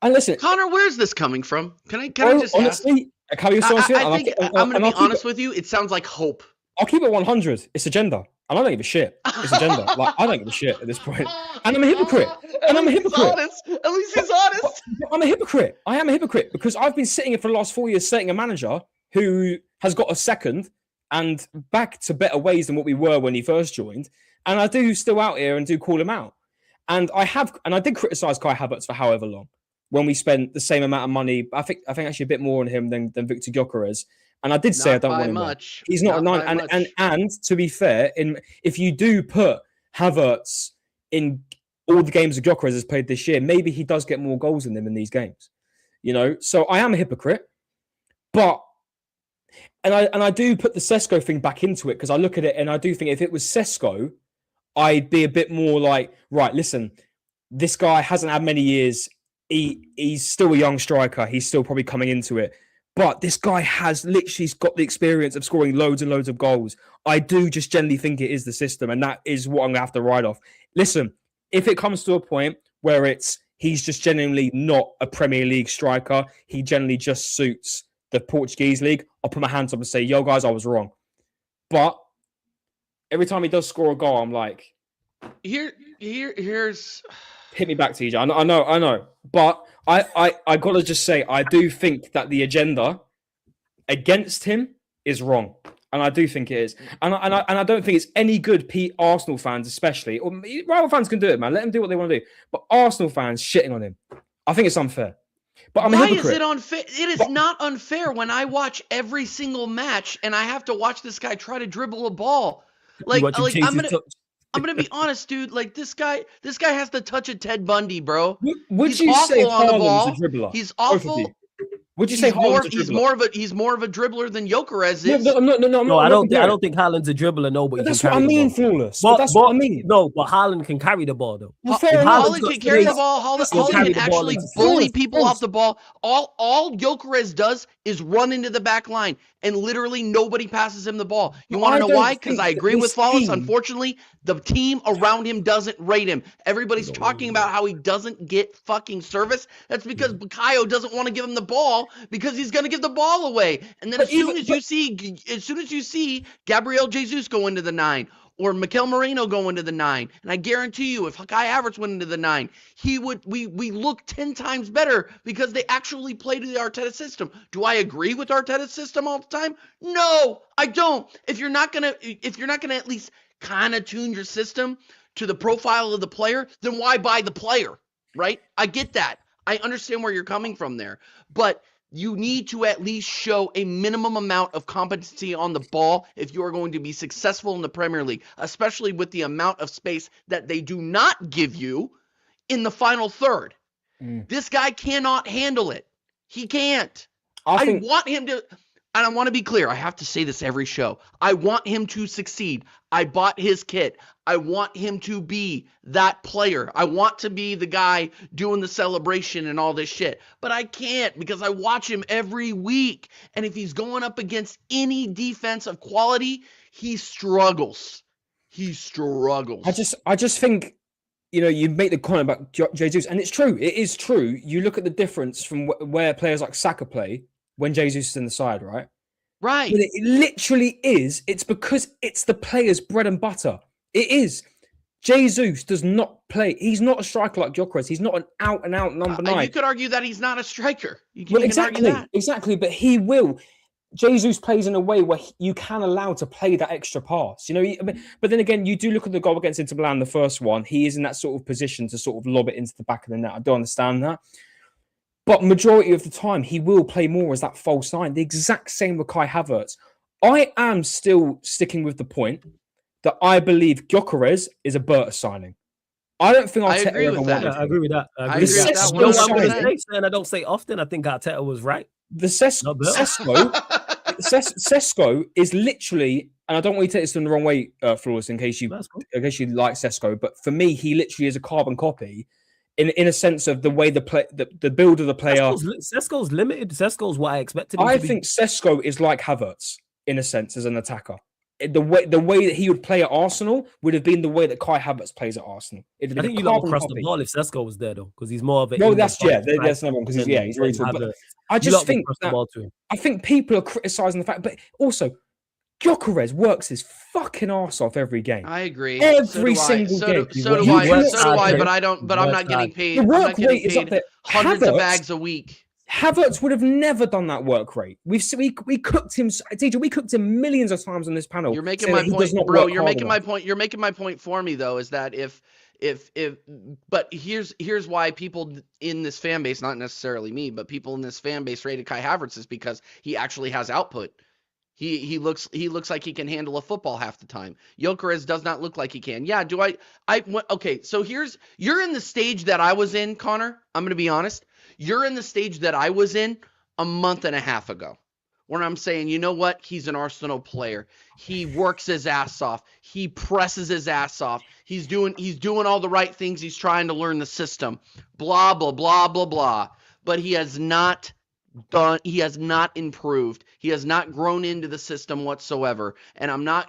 And listen, Connor, where's this coming from? Can I just ask? honestly, how you I think I'm going to be honest with you. It sounds like hope. I'll keep it 100. It's agenda. And I don't give a shit. It's agenda. Like, I don't give a shit at this point. And I'm a hypocrite. And I'm a hypocrite. At least he's honest. I'm a hypocrite. I am a hypocrite because I've been sitting here for the last 4 years setting a manager who has got a second and back to better ways than what we were when he first joined. And I do still out here and do call him out. And I did criticize Kai Havertz for however long when we spent the same amount of money. I think actually a bit more on him than Victor Gyökeres. And I did say I don't want him much. He's not a 9. And to be fair, if you do put Havertz in all the games that Gyökeres has played this year, maybe he does get more goals than them in these games. You know, so I am a hypocrite. But and I do put the Sesko thing back into it because I look at it and I do think if it was Sesko, I'd be a bit more like, right, listen, this guy hasn't had many years. He's still a young striker. He's still probably coming into it. But this guy has literally got the experience of scoring loads and loads of goals. I do just generally think it is the system, and that is what I'm going to have to ride off. Listen, if it comes to a point where he's just genuinely not a Premier League striker, he generally just suits the Portuguese league, I'll put my hands up and say, yo, guys, I was wrong. But every time he does score a goal, I'm like... Here's... Hit me back, TJ. I know. But I got to just say, I do think that the agenda against him is wrong. And I do think it is. And I don't think it's any good, Arsenal fans especially, or rival fans can do it, man. Let them do what they want to do. But Arsenal fans shitting on him. I think it's unfair. But I'm a hypocrite. Why is it unfair? It is not unfair when I watch every single match and I have to watch this guy try to dribble a ball. I'm gonna be honest, dude. Like this guy has the touch of Ted Bundy, bro. Would you say Haaland's a dribbler? He's awful. Would you say he's more of a dribbler than Gyökeres is? No, I don't think Haaland's a dribbler. No, but that's what I mean, Flawless. But that's what I mean. No, but Haaland can carry the ball though. Haaland can carry the ball. Haaland can actually bully people off the ball. All Gyökeres does is run into the back line, and literally nobody passes him the ball. You want to know why? Because I agree with Flawless. Unfortunately, the team around him doesn't rate him. Everybody's talking about how he doesn't get fucking service. That's because Bukayo doesn't want to give him the ball because he's going to give the ball away. And then as soon as you see Gabriel Jesus go into the 9 or Mikel Merino go into the 9, and I guarantee you if Kai Havertz went into the 9, we look 10 times better because they actually play to the Arteta system. Do I agree with Arteta's system all the time? No, I don't. If you're not going to at least kind of tune your system to the profile of the player, then why buy the player, right? I get that. I understand where you're coming from there, but you need to at least show a minimum amount of competency on the ball if you are going to be successful in the Premier League, especially with the amount of space that they do not give you in the final third. This guy cannot handle it. He can't. I want him to... And I want to be clear. I have to say this every show. I want him to succeed. I bought his kit. I want him to be that player. I want to be the guy doing the celebration and all this shit. But I can't because I watch him every week. And if he's going up against any defense of quality, he struggles. He struggles. I just think, you make the comment about Jesus, and it's true. It is true. You look at the difference from where players like Saka play when Jesus is in the side, right? Right. But it literally is. It's because it's the player's bread and butter. It is. Jesus does not play. He's not a striker like Gyökeres. He's not an out-and-out number 9. You could argue that he's not a striker. You can argue that. Exactly, but he will. Jesus plays in a way where you can allow to play that extra pass. But then again, you do look at the goal against Inter Milan, the first one. He is in that sort of position to sort of lob it into the back of the net. I don't understand that. But majority of the time, he will play more as that false 9. The exact same with Kai Havertz. I am still sticking with the point that I believe Gyökeres is a Berta signing. I don't think Arteta agree with that. I agree with that. I agree with that. And I don't say often. I think Arteta was right. The Sesko is literally, and I don't want you to take this in the wrong way, Flawless, in case you like Sesko, but for me, he literally is a carbon copy. In a sense of the way the build of the player. Sesko's limited. Sesko's what I expected him I to be. think Sesko is like Havertz in a sense as an attacker. the way that he would play at Arsenal would have been the way that Kai Havertz plays at Arsenal. I think you lot would cross the ball if Sesko was there though, because he's more of a. No, that's another one because he's really tall. But I just think I think people are criticizing the fact, but also Gyökeres works his fucking arse off every game. I agree. Every single game. So do I. But I don't. But I'm not getting paid. I'm not getting paid hundreds of bags a week. Havertz would have never done that work rate. We cooked him, DJ. We cooked him millions of times on this panel. You're making my point, bro. You're making my point. You're making my point for me though. Is that but here's why people in this fan base, not necessarily me, but people in this fan base rated Kai Havertz is because he actually has output. He looks like he can handle a football half the time. Gyökeres does not look like he can. Yeah. Okay. So you're in the stage that I was in, Connor. I'm gonna be honest. You're in the stage that I was in a month and a half ago, where I'm saying, you know what? He's an Arsenal player. He works his ass off. He presses his ass off. He's doing all the right things. He's trying to learn the system. Blah, blah, blah, blah, blah. But he has not improved. He has not grown into the system whatsoever. And I'm not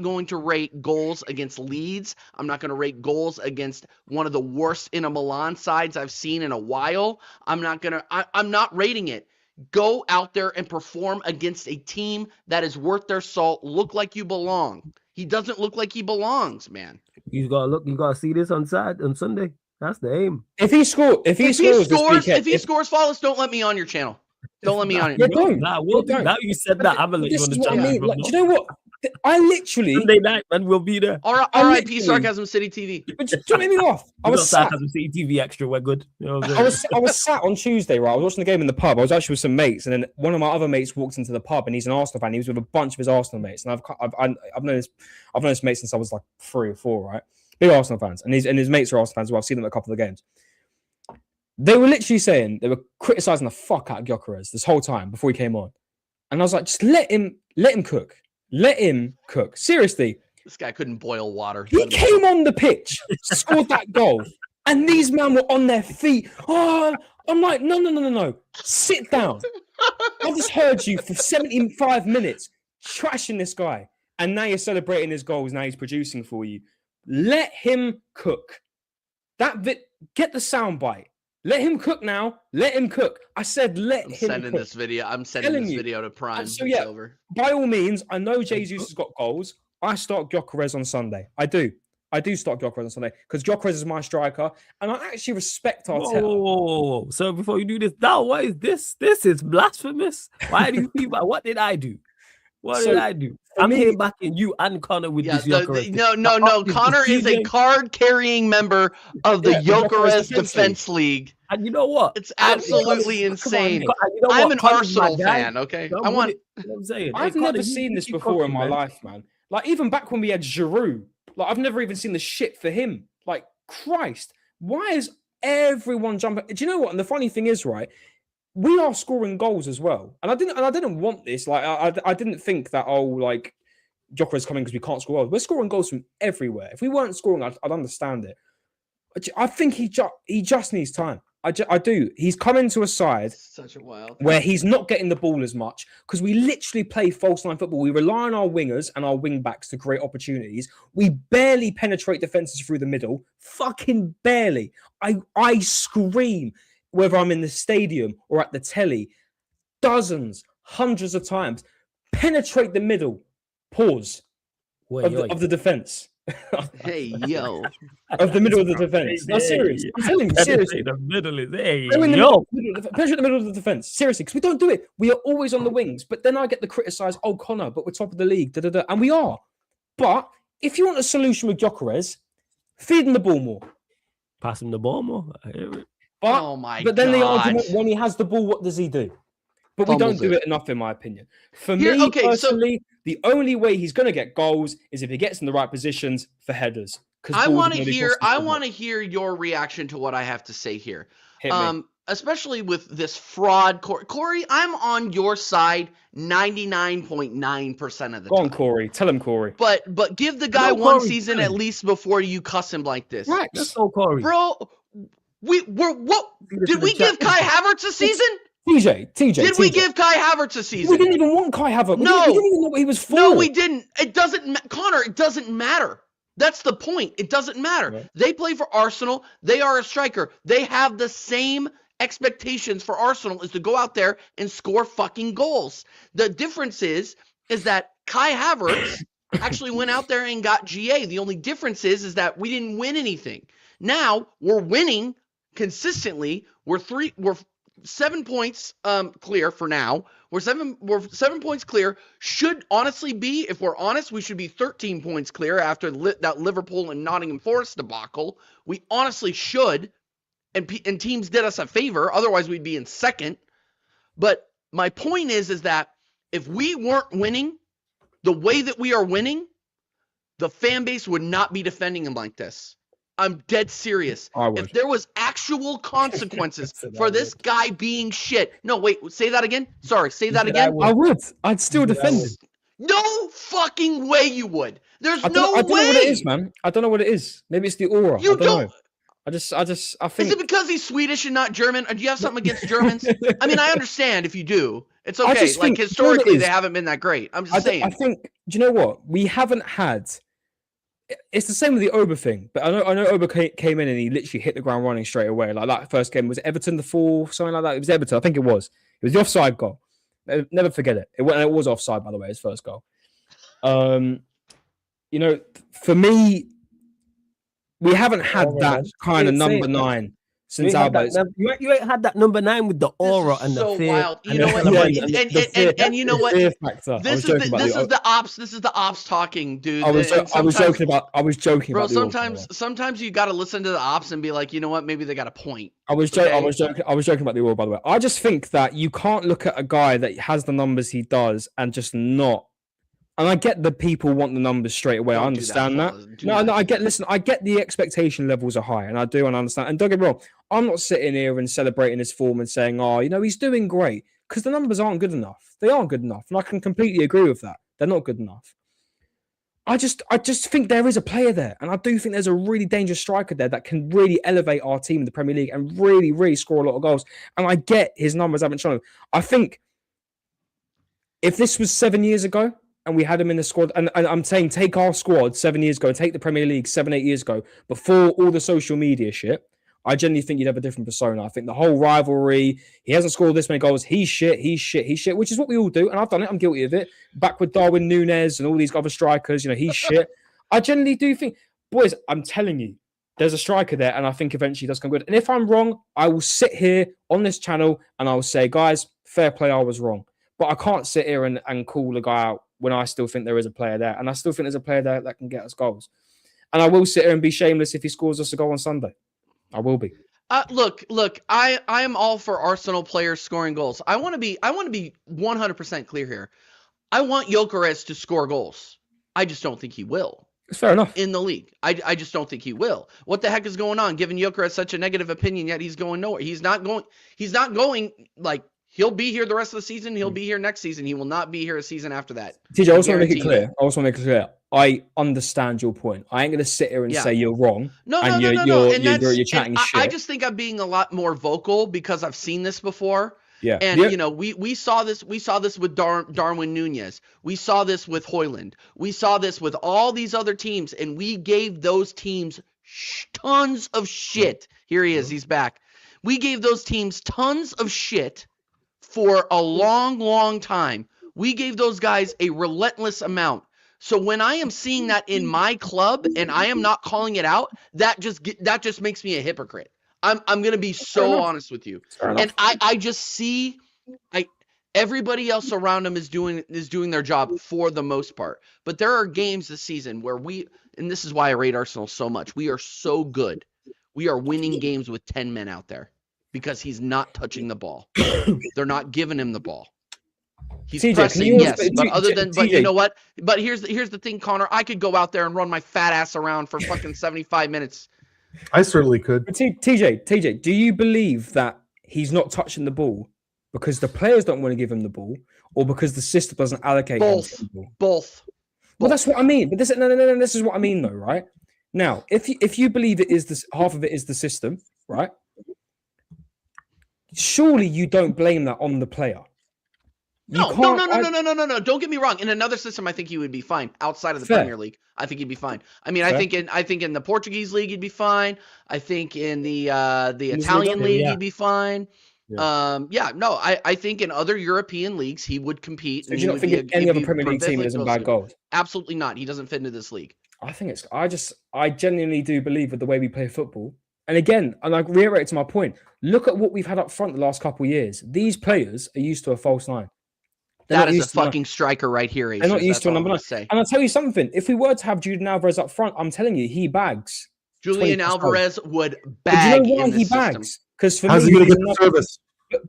going to rate goals against Leeds. I'm not going to rate goals against one of the worst Inter Milan sides I've seen in a while. I'm not rating it. Go out there and perform against a team that is worth their salt. Look like you belong. He doesn't look like he belongs, man. You gotta see this on Sunday. That's the aim. If he scores, flawless, don't let me on your channel. Don't let me on it. Now you said that, I'm gonna let you on the channel. Do you know what? I literally Sunday night, man, we'll be there. R.I.P. Sarcasm City TV. But don't let me off. I was Sarcasm City TV extra. We're good. You know I was sat on Tuesday, right? I was watching the game in the pub. I was actually with some mates, and then one of my other mates walked into the pub, and he's an Arsenal fan. He was with a bunch of his Arsenal mates, and I've known this mate since I was like 3 or 4, right? Big Arsenal fans, and his mates are Arsenal fans as well. I've seen them at a couple of the games. They were literally saying they were criticizing the fuck out of Gyökeres this whole time before he came on, and I was like, just let him cook. Let him cook. Seriously. This guy couldn't boil water. He came on the pitch, scored that goal, and these men were on their feet. Oh, I'm like, no. Sit down. I just heard you for 75 minutes trashing this guy, and now you're celebrating his goals. Now he's producing for you. Let him cook. Get the soundbite. Let him cook now. Let him cook. I said let him cook. I'm sending this video to Prime. So yeah, by all means, I know Jesus has got goals. I start Gyökeres on Sunday. I do start Gyökeres on Sunday because Gyökeres is my striker, and I actually respect Arteta. Whoa. So before you do this, now what is this? This is blasphemous. Why do you think about what did I do? What did I do? I'm here backing you and Connor with this Gyökeres. No. Connor is a card-carrying member of the Gyökeres Defense League. And you know what? It's absolutely insane. I'm an Arsenal fan, okay? I'm saying. I've never seen this before in my life, man. Like, even back when we had Giroud, like, I've never even seen the shit for him. Like, Christ, why is everyone jumping? Do you know what? And the funny thing is, right, we are scoring goals as well. And I didn't want this. Like, I didn't think that, like, Gyökeres coming because we can't score goals. We're scoring goals from everywhere. If we weren't scoring, I'd understand it. I think he just needs time. I do. He's come into a side such a wild where he's not getting the ball as much because we literally play false line football. We rely on our wingers and our wing backs to create opportunities. We barely penetrate defenses through the middle. Fucking barely. I scream whether I'm in the stadium or at the telly, dozens, hundreds of times. Penetrate the middle. Pause. Of the defense. Hey, yo. Of the middle of the defense. No, serious. I'm telling you, seriously. The middle is, hey, yo. Penetrate the middle of the defense. Seriously, because we don't do it. We are always on the wings. But then I get the criticized, oh, Connor, but we're top of the league. And we are. But if you want a solution with Gyökeres, feed him the ball more. Pass him the ball more. I hear it. But then the argument, when he has the ball, what does he do? But we don't do it enough, in my opinion. For me, personally, the only way he's going to get goals is if he gets in the right positions for headers. I want to hear your reaction to what I have to say here. Especially with this fraud. Corey, I'm on your side 99.9% of the time. Go on, Corey. Tell him, Corey. But give the guy one season at least before you cuss him like this. Right. Let's go, Corey. Bro, did we give Kai Havertz a season? TJ. Did we give Kai Havertz a season? We didn't even want Kai Havertz. No. We didn't even know what he was for. No, we didn't. It doesn't, Connor. It doesn't matter. That's the point. It doesn't matter. Right. They play for Arsenal. They are a striker. They have the same expectations for Arsenal is to go out there and score fucking goals. The difference is that Kai Havertz actually went out there and got GA. The only difference is that we didn't win anything. Now we're winning consistently. We're 7 points clear for now. We're 7 points clear. Should honestly be, if we're honest, we should be 13 points clear after that Liverpool and Nottingham Forest debacle. We honestly should, and teams did us a favor. Otherwise, we'd be in second. But my point is that if we weren't winning the way that we are winning, the fan base would not be defending him like this. I'm dead serious. If there was actual consequences for this guy being shit. No, wait, say that again. Sorry, say that again. I would. I'd still defend him. No fucking way you would. There's I don't know what it is, man. I don't know what it is. Maybe it's the aura. You I don't know. I think. Is it because he's Swedish and not German? Or do you have something against Germans? I mean, I understand if you do. It's okay. Like historically, they haven't been that great. I'm just saying. I think. Do you know what? We haven't had. It's the same with the Oba thing, but I know Oba came in and he literally hit the ground running straight away. Like that first game was Everton the 4, something like that. It was Everton, I think it was. It was the offside goal. Never forget it. It was offside, by the way, his first goal. You know, for me, we haven't had that kind of number 9 since Alba. You ain't had that number 9 with the aura and the fear. Wild. You know what? And you know what? This is the ops. This is the ops talking, dude. I was joking about. Bro, sometimes you got to listen to the ops and be like, you know what? Maybe they got a point. I was joking about the aura, by the way. I just think that you can't look at a guy that has the numbers he does and just not. And I get the people want the numbers straight away. I understand that. No, I get the expectation levels are high, and I do understand. And don't get me wrong, I'm not sitting here and celebrating his form and saying, oh, you know, he's doing great, because the numbers aren't good enough. They aren't good enough. And I can completely agree with that. They're not good enough. I just think there is a player there. And I do think there's a really dangerous striker there that can really elevate our team in the Premier League and really, really score a lot of goals. And I get his numbers haven't shown. I think if this was 7 years ago, and we had him in the squad, and I'm saying take our squad 7 years ago, take the Premier League 7-8 years ago, before all the social media shit, I genuinely think you'd have a different persona. I think the whole rivalry, he hasn't scored this many goals, he's shit, which is what we all do, and I've done it, I'm guilty of it. Back with Darwin Núñez and all these other strikers, you know, he's shit. I genuinely do think, boys, I'm telling you, there's a striker there, and I think eventually he does come good. And if I'm wrong, I will sit here on this channel, and I will say, guys, fair play, I was wrong. But I can't sit here and call a guy out when I still think there is a player there. And I still think there's a player there that can get us goals. And I will sit here and be shameless if he scores us a goal on Sunday. I will be. Look, I am all for Arsenal players scoring goals. I want to be 100% clear here. I want Gyökeres to score goals. I just don't think he will. It's fair enough. In the league. I just don't think he will. What the heck is going on? Giving Gyökeres such a negative opinion, yet he's going nowhere. He's not going like, he'll be here the rest of the season. He'll be here next season. He will not be here a season after that. TJ, I also want to make it clear. I understand your point. I ain't going to sit here and say you're wrong. No. You're chatting shit. I just think I'm being a lot more vocal because I've seen this before. Yeah. And you know, we saw this with Darwin Núñez. We saw this with Højlund. We saw this with all these other teams, and we gave those teams tons of shit. Here he is. He's back. We gave those teams tons of shit for a long, long time. We gave those guys a relentless amount. So when I am seeing that in my club and I am not calling it out, that just makes me a hypocrite. I'm going to be so honest with you. And I just see everybody else around them is doing their job for the most part. But there are games this season where and this is why I rate Arsenal so much. We are so good. We are winning games with 10 men out there. Because he's not touching the ball. They're not giving him the ball. He's TJ, pressing, yes. But you know what? But here's the thing, Connor. I could go out there and run my fat ass around for fucking 75 minutes. I certainly could. TJ, do you believe that he's not touching the ball because the players don't want to give him the ball, or because the system doesn't allocate him the ball? Both. Well, that's what I mean. But this is what I mean, though, right? Now, if you believe it is this, half of it is the system, right? surely you don't blame that on the player. No. Don't get me wrong. In another system, I think he would be fine. Outside of the Fair. Premier League, I think he'd be fine. I mean, Fair. I think in the Portuguese league, he'd be fine. I think in the Italian league, Yeah. he'd be fine. Yeah. No, I think in other European leagues, he would compete. So and do you he not would think be any he'd other be Premier League team perfectly isn't well bad suited. goals? Absolutely not. He doesn't fit into this league. I think it's. I genuinely do believe with the way we play football. And again, and I reiterate to my point. Look at what we've had up front the last couple of years. These players are used to a false nine. They're That not is a used to a- fucking striker right here. They're not Aces. used to a That's all number I'm nine. gonna say. And I'll tell you something. If we were to have Julian Alvarez up front, I'm telling you, he bags. Julian 20%. Alvarez would But bag do you know why in he this system. bags? Because for How's me, he going to he's get the another, service?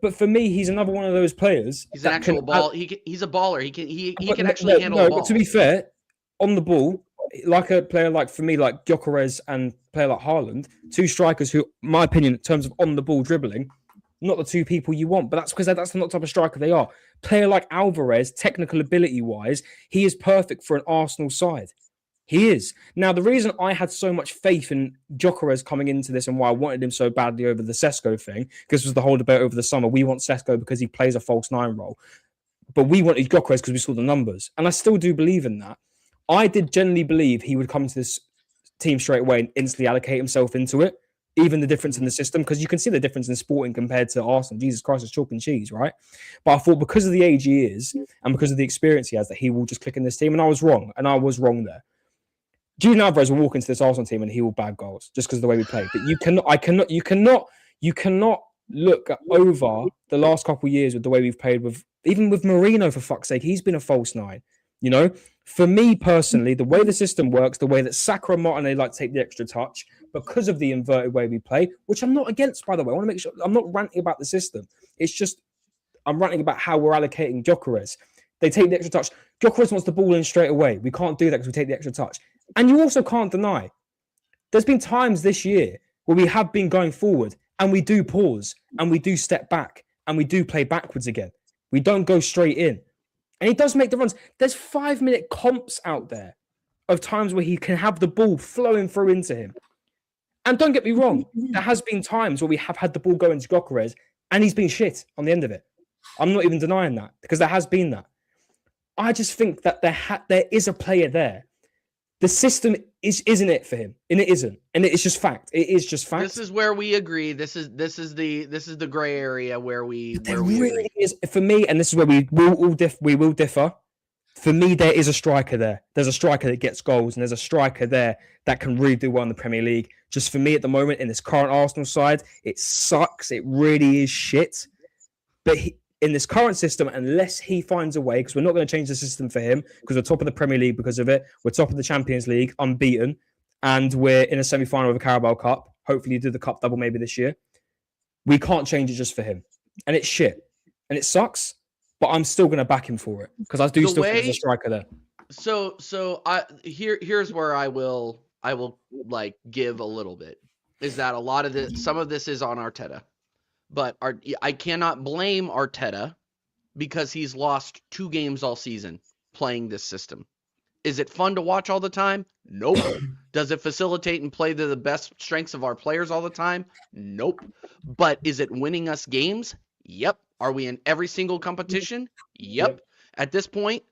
but for me, he's another one of those players. He's an that can actual ball. He's a baller. He But can actually handle a ball. But to be fair, on the ball, like a player like for me, like Gyökeres and a player like Haaland, two strikers who, in my opinion, in terms of on the ball dribbling, not the two people you want. But that's because that's not the type of striker they are. Player like Alvarez, technical ability wise, he is perfect for an Arsenal side. He is. Now, the reason I had so much faith in Gyökeres coming into this and why I wanted him so badly over the Sesko thing, because this was the whole debate over the summer. We want Sesko because he plays a false nine role. But we wanted Gyökeres because we saw the numbers. And I still do believe in that. I did genuinely believe he would come into this team straight away and instantly allocate himself into it. Even the difference in the system, because you can see the difference in Sporting compared to Arsenal. Jesus Christ, it's chalk and cheese, right? But I thought because of the age he is and because of the experience he has, that he will just click in this team. And I was wrong. And I was wrong there. Julian Alvarez will walk into this Arsenal team and he will bag goals just because of the way we play. But you cannot look over the last couple of years with the way we've played with, even with Marino, for fuck's sake, he's been a false nine. You know, for me personally, the way the system works, the way that Saka and Martinelli like to take the extra touch because of the inverted way we play, which I'm not against, by the way. I want to make sure I'm not ranting about the system. It's just I'm ranting about how we're allocating Gyökeres. They take the extra touch. Gyökeres wants the ball in straight away. We can't do that because we take the extra touch. And you also can't deny there's been times this year where we have been going forward and we do pause and we do step back and we do play backwards again. We don't go straight in. And he does make the runs. There's 5-minute comps out there of times where he can have the ball flowing through into him. And don't get me wrong, there has been times where we have had the ball go into Gyökeres and he's been shit on the end of it. I'm not even denying that because there has been that. I just think that there is a player there. The system isn't it for him, and it isn't, and it's just fact. It is just fact. This is where we agree. This is the gray area where we There agree. really is for me, and this is where we will differ. For me, there is a striker there. There's a striker that gets goals, and there's a striker there that can really do well in the Premier League. Just for me at the moment, in this current Arsenal side, it sucks. It really is shit. But in this current system, unless he finds a way, because we're not going to change the system for him, because we're top of the Premier League because of it. We're top of the Champions League, unbeaten, and we're in a semi-final of a Carabao Cup. Hopefully, do the Cup double maybe this year. We can't change it just for him, and it's shit, and it sucks. But I'm still going to back him for it because I do still think there's a striker there. So here's where I will like give a little bit is that a lot of this, some of this is on Arteta, but I cannot blame Arteta because he's lost 2 games all season playing this system. Is it fun to watch all the time? Nope. Does it facilitate and play to the best strengths of our players all the time? Nope. But is it winning us games? Yep. Are we in every single competition? Yep. At this point,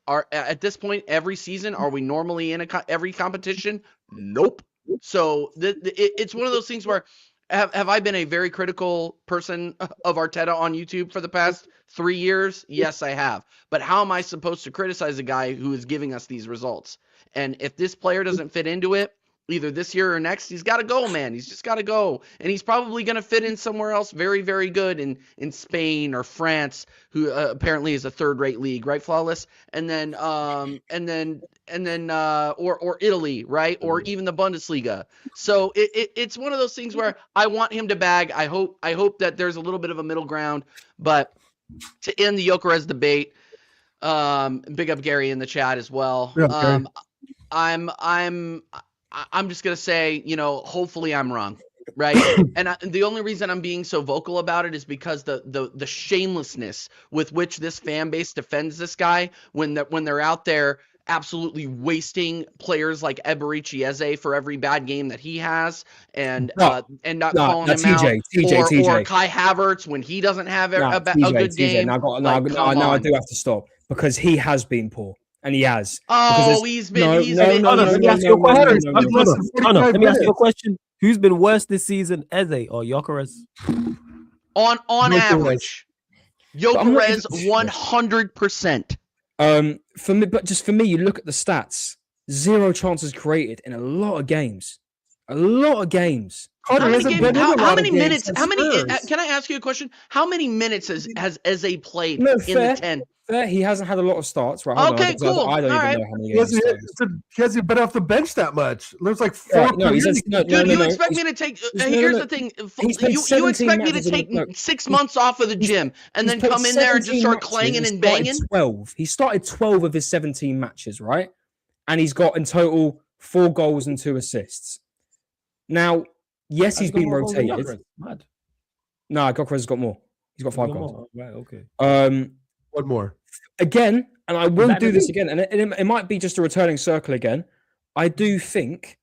every season, are we normally in every competition? Nope. So it's one of those things where have I been a very critical person of Arteta on YouTube for the past 3 years? Yes, I have. But how am I supposed to criticize a guy who is giving us these results? And if this player doesn't fit into it, either this year or next, he's got to go, man. He's just got to go. And he's probably going to fit in somewhere else very, very good in Spain or France, who apparently is a third-rate league, right, Flawless? And then or Italy, right? Or even the Bundesliga. So it's one of those things where I want him to bag. I hope that there's a little bit of a middle ground. But to end the Gyökeres debate, big up Gary in the chat as well. Yeah, I'm just going to say, hopefully I'm wrong, right? And the only reason I'm being so vocal about it is because the shamelessness with which this fan base defends this guy when they're out there absolutely wasting players like Eberici Eze for every bad game that he has, and not calling him out, or Kai Havertz when he doesn't have a good game. Now I do have to stop because he has been poor. And he has. Oh, he's been. Let me ask you a question. Who's been worse this season, Eze or Gyökeres? On average, Gyökeres 100%. For me, you look at the stats. 0 chances created in a lot of games. How many minutes? Can I ask you a question? How many minutes has Eze played in the 10? Fair. He hasn't had a lot of starts, right? Okay, cool. I don't even know how many games he hasn't been off the bench that much. There's like 4. Dude, you expect me to take? Here's the thing. You expect me to take 6 months off of the gym and then come in there and just start clanging and banging? 12. He started 12 of his 17 matches, right? And he's got in total 4 goals and 2 assists. Now, yes, he's been rotated. No, Gyökeres has got more. He's got 5 goals. Right, okay. One more. Again, and I will do this again, and it might be just a returning circle again. I do think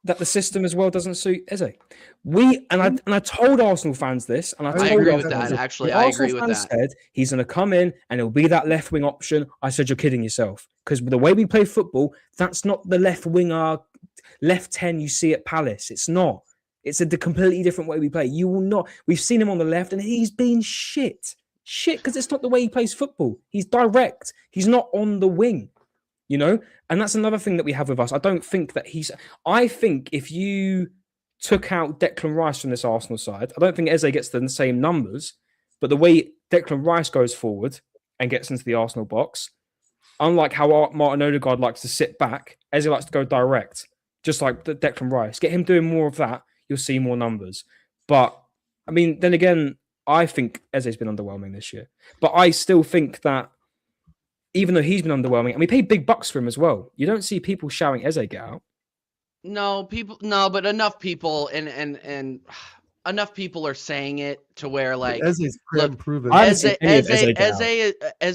that the system as well doesn't suit Eze. I told Arsenal fans this, and I agree with that. Actually, I agree with that. Said he's going to come in and it'll be that left wing option. I said you're kidding yourself because the way we play football, that's not the left winger, left 10 you see at Palace. It's not. It's a completely different way we play. You will not. We've seen him on the left, and he's been shit because it's not the way he plays football. He's direct. He's not on the wing, and that's another thing that we have with us. I don't think that I think if you took out Declan Rice from this Arsenal side, I don't think Eze gets the same numbers, but the way Declan Rice goes forward and gets into the Arsenal box, unlike how Martin Odegaard likes to sit back, Eze likes to go direct, just like Declan Rice. Get him doing more of that, you'll see more numbers. But, I mean, then again, I think Eze's been underwhelming this year. But I still think that even though he's been underwhelming, and we paid big bucks for him as well, you don't see people shouting Eze get out. But enough people and enough people are saying it to where like Eze's prem proven. Eze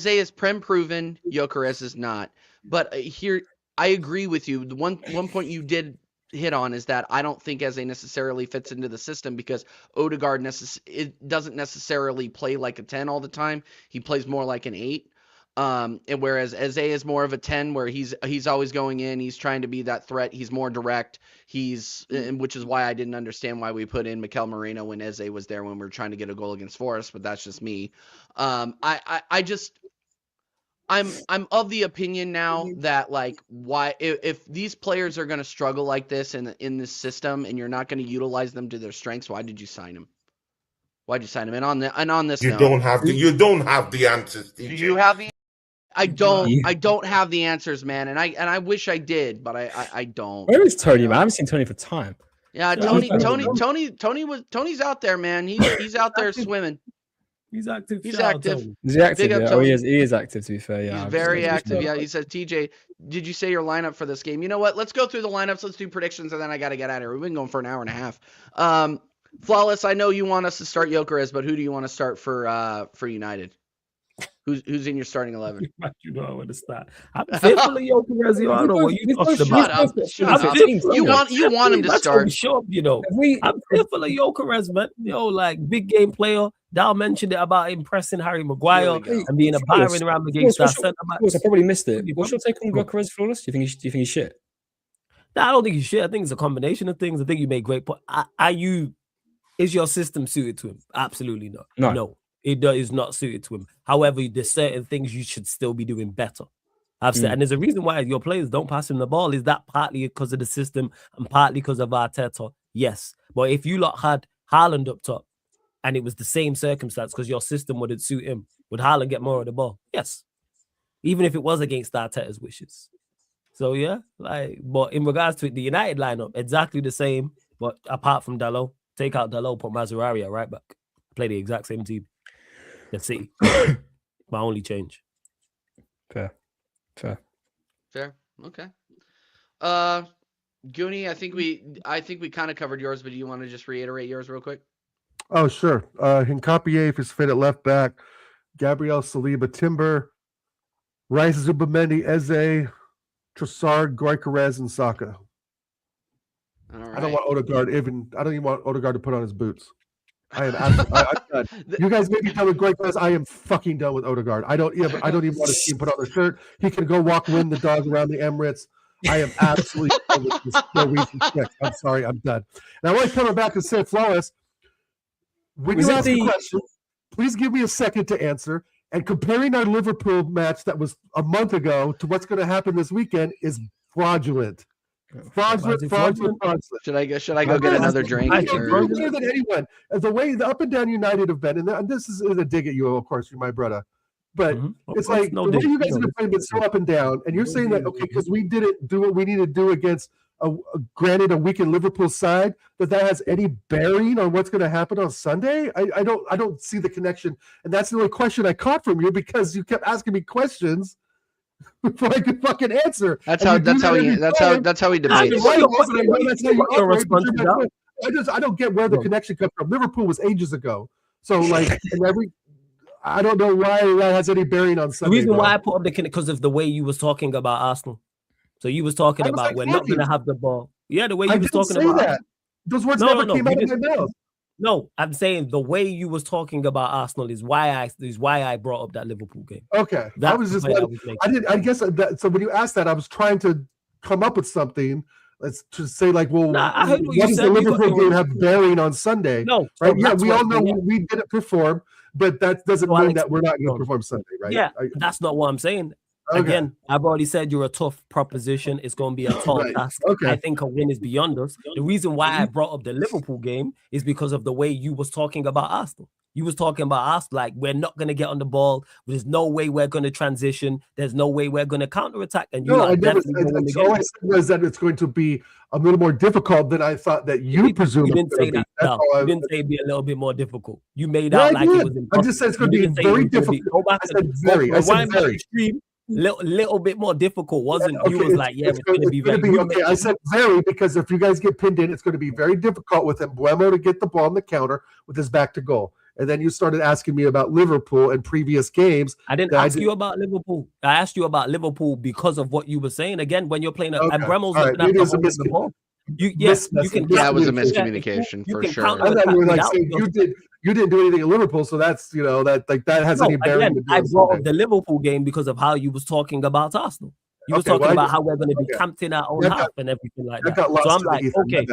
is prem proven. Gyökeres is not. But here I agree with you. The one point you did hit on is that I don't think Eze necessarily fits into the system because Odegaard it doesn't necessarily play like a 10 all the time. He plays more like an 8. And whereas Eze is more of a 10 where he's always going in, he's trying to be that threat, he's more direct, which is why I didn't understand why we put in Mikel Merino when Eze was there when we were trying to get a goal against Forest, but that's just me. I'm of the opinion now that like why if these players are going to struggle like this in this system and you're not going to utilize them to their strengths, why did you sign them? Why'd you sign him? And on this note, you don't have the answers. DJ. Do you have the? I don't have the answers, man, and I wish I did, but I don't. Where is Tony, man? I haven't seen Tony for time. Yeah, Tony's out there, man. He's out there swimming. He's active. He's active. Is he active? Yeah. Oh, he is active, to be fair. Yeah, he's very active. Yeah, he says, TJ, did you say your lineup for this game? You know what? Let's go through the lineups. Let's do predictions, and then I got to get out of here. We've been going for an hour and a half. Flawless, I know you want us to start Gyökeres, but who do you want to start for United? Who's in your starting 11? You know I want to start. I'm fearful of Gyökeres. I don't know what you talking about. Shut up. You want him to start. Show up, I'm fearful of Gyökeres, man. Like big game player. Dal mentioned it about impressing Harry Maguire and being a battering ram against our centre backs. I probably missed it. What's your take on Gyökeres, Flawless? Do you think he's shit? No, I don't think he's shit. I think it's a combination of things. I think you made great points. Is your system suited to him? Absolutely not. No, it is not suited to him. However, there's certain things you should still be doing better. I've said, and there's a reason why your players don't pass him the ball. Is that partly because of the system and partly because of Arteta? Yes. But if you lot had Haaland up top and it was the same circumstance because your system wouldn't suit him, would Haaland get more of the ball? Yes. Even if it was against Arteta's wishes. So, yeah. But in regards to the United lineup, exactly the same. But apart from Dalot, take out Dalot, put Mazraoui at right back. Play the exact same team. Let's see. My only change. Fair. Okay. Goonie, I think we kind of covered yours, but do you want to just reiterate yours real quick? Oh, sure. Hincapié, if he's fit at left back, Gabriel Saliba, Timber, Rice, Zubamendi, Eze, Trossard, Gyökeres, and Saka. All right. I don't want Odegaard I don't even want Odegaard to put on his boots. I am absolutely, I'm done. You guys may be done with Gyökeres. I am fucking done with Odegaard. I don't even want to see him put on a shirt. He can go walk win the dog around the Emirates. I am absolutely done with this Norwegian shit. I'm sorry, I'm done. And I want to come back and say, Flawless, when you ask a question, please give me a second to answer. And comparing our Liverpool match that was a month ago to what's going to happen this weekend is fraudulent. Fraudulent. Should I go get another drink? You're better than anyone. The way the Up and Down United have been, and this is a dig at you, of course, you're my brother. But it's like the way you guys have been so up and down, and you're saying that, okay, because we didn't do what we need to do against granted a weakened Liverpool side, that has any bearing on what's going to happen on Sunday? I don't see the connection, and that's the only question I caught from you, because you kept asking me questions before I could fucking answer. That's how he debates. I don't get where the connection comes from. Liverpool was ages ago, so like, I don't know why that has any bearing on Sunday. The reason why I put up the because of the way you was talking about Arsenal. So you was talking about we're not going to have the ball. Yeah, the way you was talking about that. Those words never came out of my mouth. No, I'm saying the way you was talking about Arsenal is why I brought up that Liverpool game. Okay, I was just I guess that, so when you asked that, I was trying to come up with something. Let's just say like, well, what does the Liverpool game have bearing on Sunday? No, right? Yeah, we all know we didn't perform, but that doesn't mean that we're not going to perform Sunday, right? Yeah, that's not what I'm saying. Okay. Again, I've already said you're a tough proposition. It's going to be a tall task. Okay. I think a win is beyond us. The reason why I brought up the Liverpool game is because of the way you was talking about Arsenal. You was talking about us like we're not going to get on the ball. There's no way we're going to transition. There's no way we're going to counterattack. And you I never said that. All I said was that it's going to be a little more difficult than I thought that you presumed. You didn't say that. No, you didn't say it'd be a little bit more difficult. You made out like it was impossible. I just said it's going to be very difficult. I said very. Little bit more difficult, wasn't you? Was like, yeah, it's going to be very. Okay, I said very because if you guys get pinned in, it's going to be very difficult with Mbeumo to get the ball on the counter with his back to goal. And then you started asking me about Liverpool and previous games. I didn't ask you about Liverpool. I asked you about Liverpool because of what you were saying. Again, when you're playing, Mbeumo's looking at the ball. You can. That was a miscommunication for sure. I thought you were like saying you didn't do anything at Liverpool, so that's that has any bearing. Again, I brought up the Liverpool game because of how you was talking about Arsenal. You was talking about how we're going to be camped in our own half and everything like that. So I'm like, okay.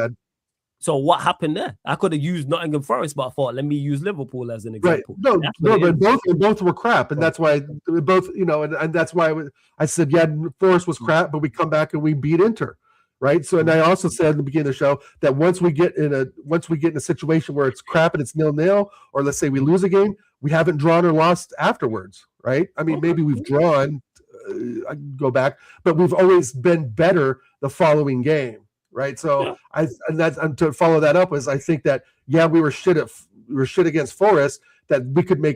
So what happened there? I could have used Nottingham Forest, but I thought, let me use Liverpool as an example. Right. No, but both were crap, and that's why both, and that's why I said, yeah, Forest was crap, but we come back and we beat Inter. Right. So, and I also said at the beginning of the show that once we get in a situation where it's crap and it's 0-0, or let's say we lose a game, we haven't drawn or lost afterwards. Right. I mean, maybe we've drawn, I can go back, but we've always been better the following game. Right. So and to follow that up is I think that, yeah, we were shit against Forest, that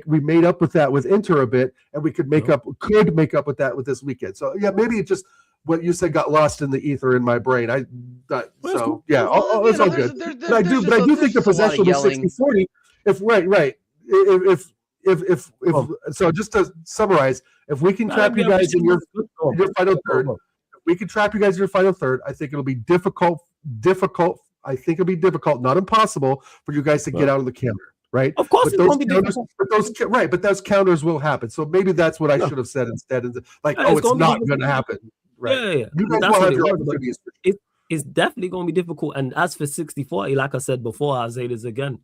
we made up with that with Inter a bit, and we could make up with that with this weekend. So yeah, maybe it just, what you said got lost in the ether in my brain. It's all good. But I do think the possession was 60-40. So just to summarize, if we can trap you guys in your final third, I think it'll be difficult. I think it'll be difficult, not impossible, for you guys to get out of the counter. Right. Of course, it's going to be difficult. But those counters will happen. So maybe that's what I should have said instead. Like, it's not going to happen. Right. Yeah. You guys will have your opportunities. It's definitely going to be difficult. And as for 60-40, like I said before, I'll say this again.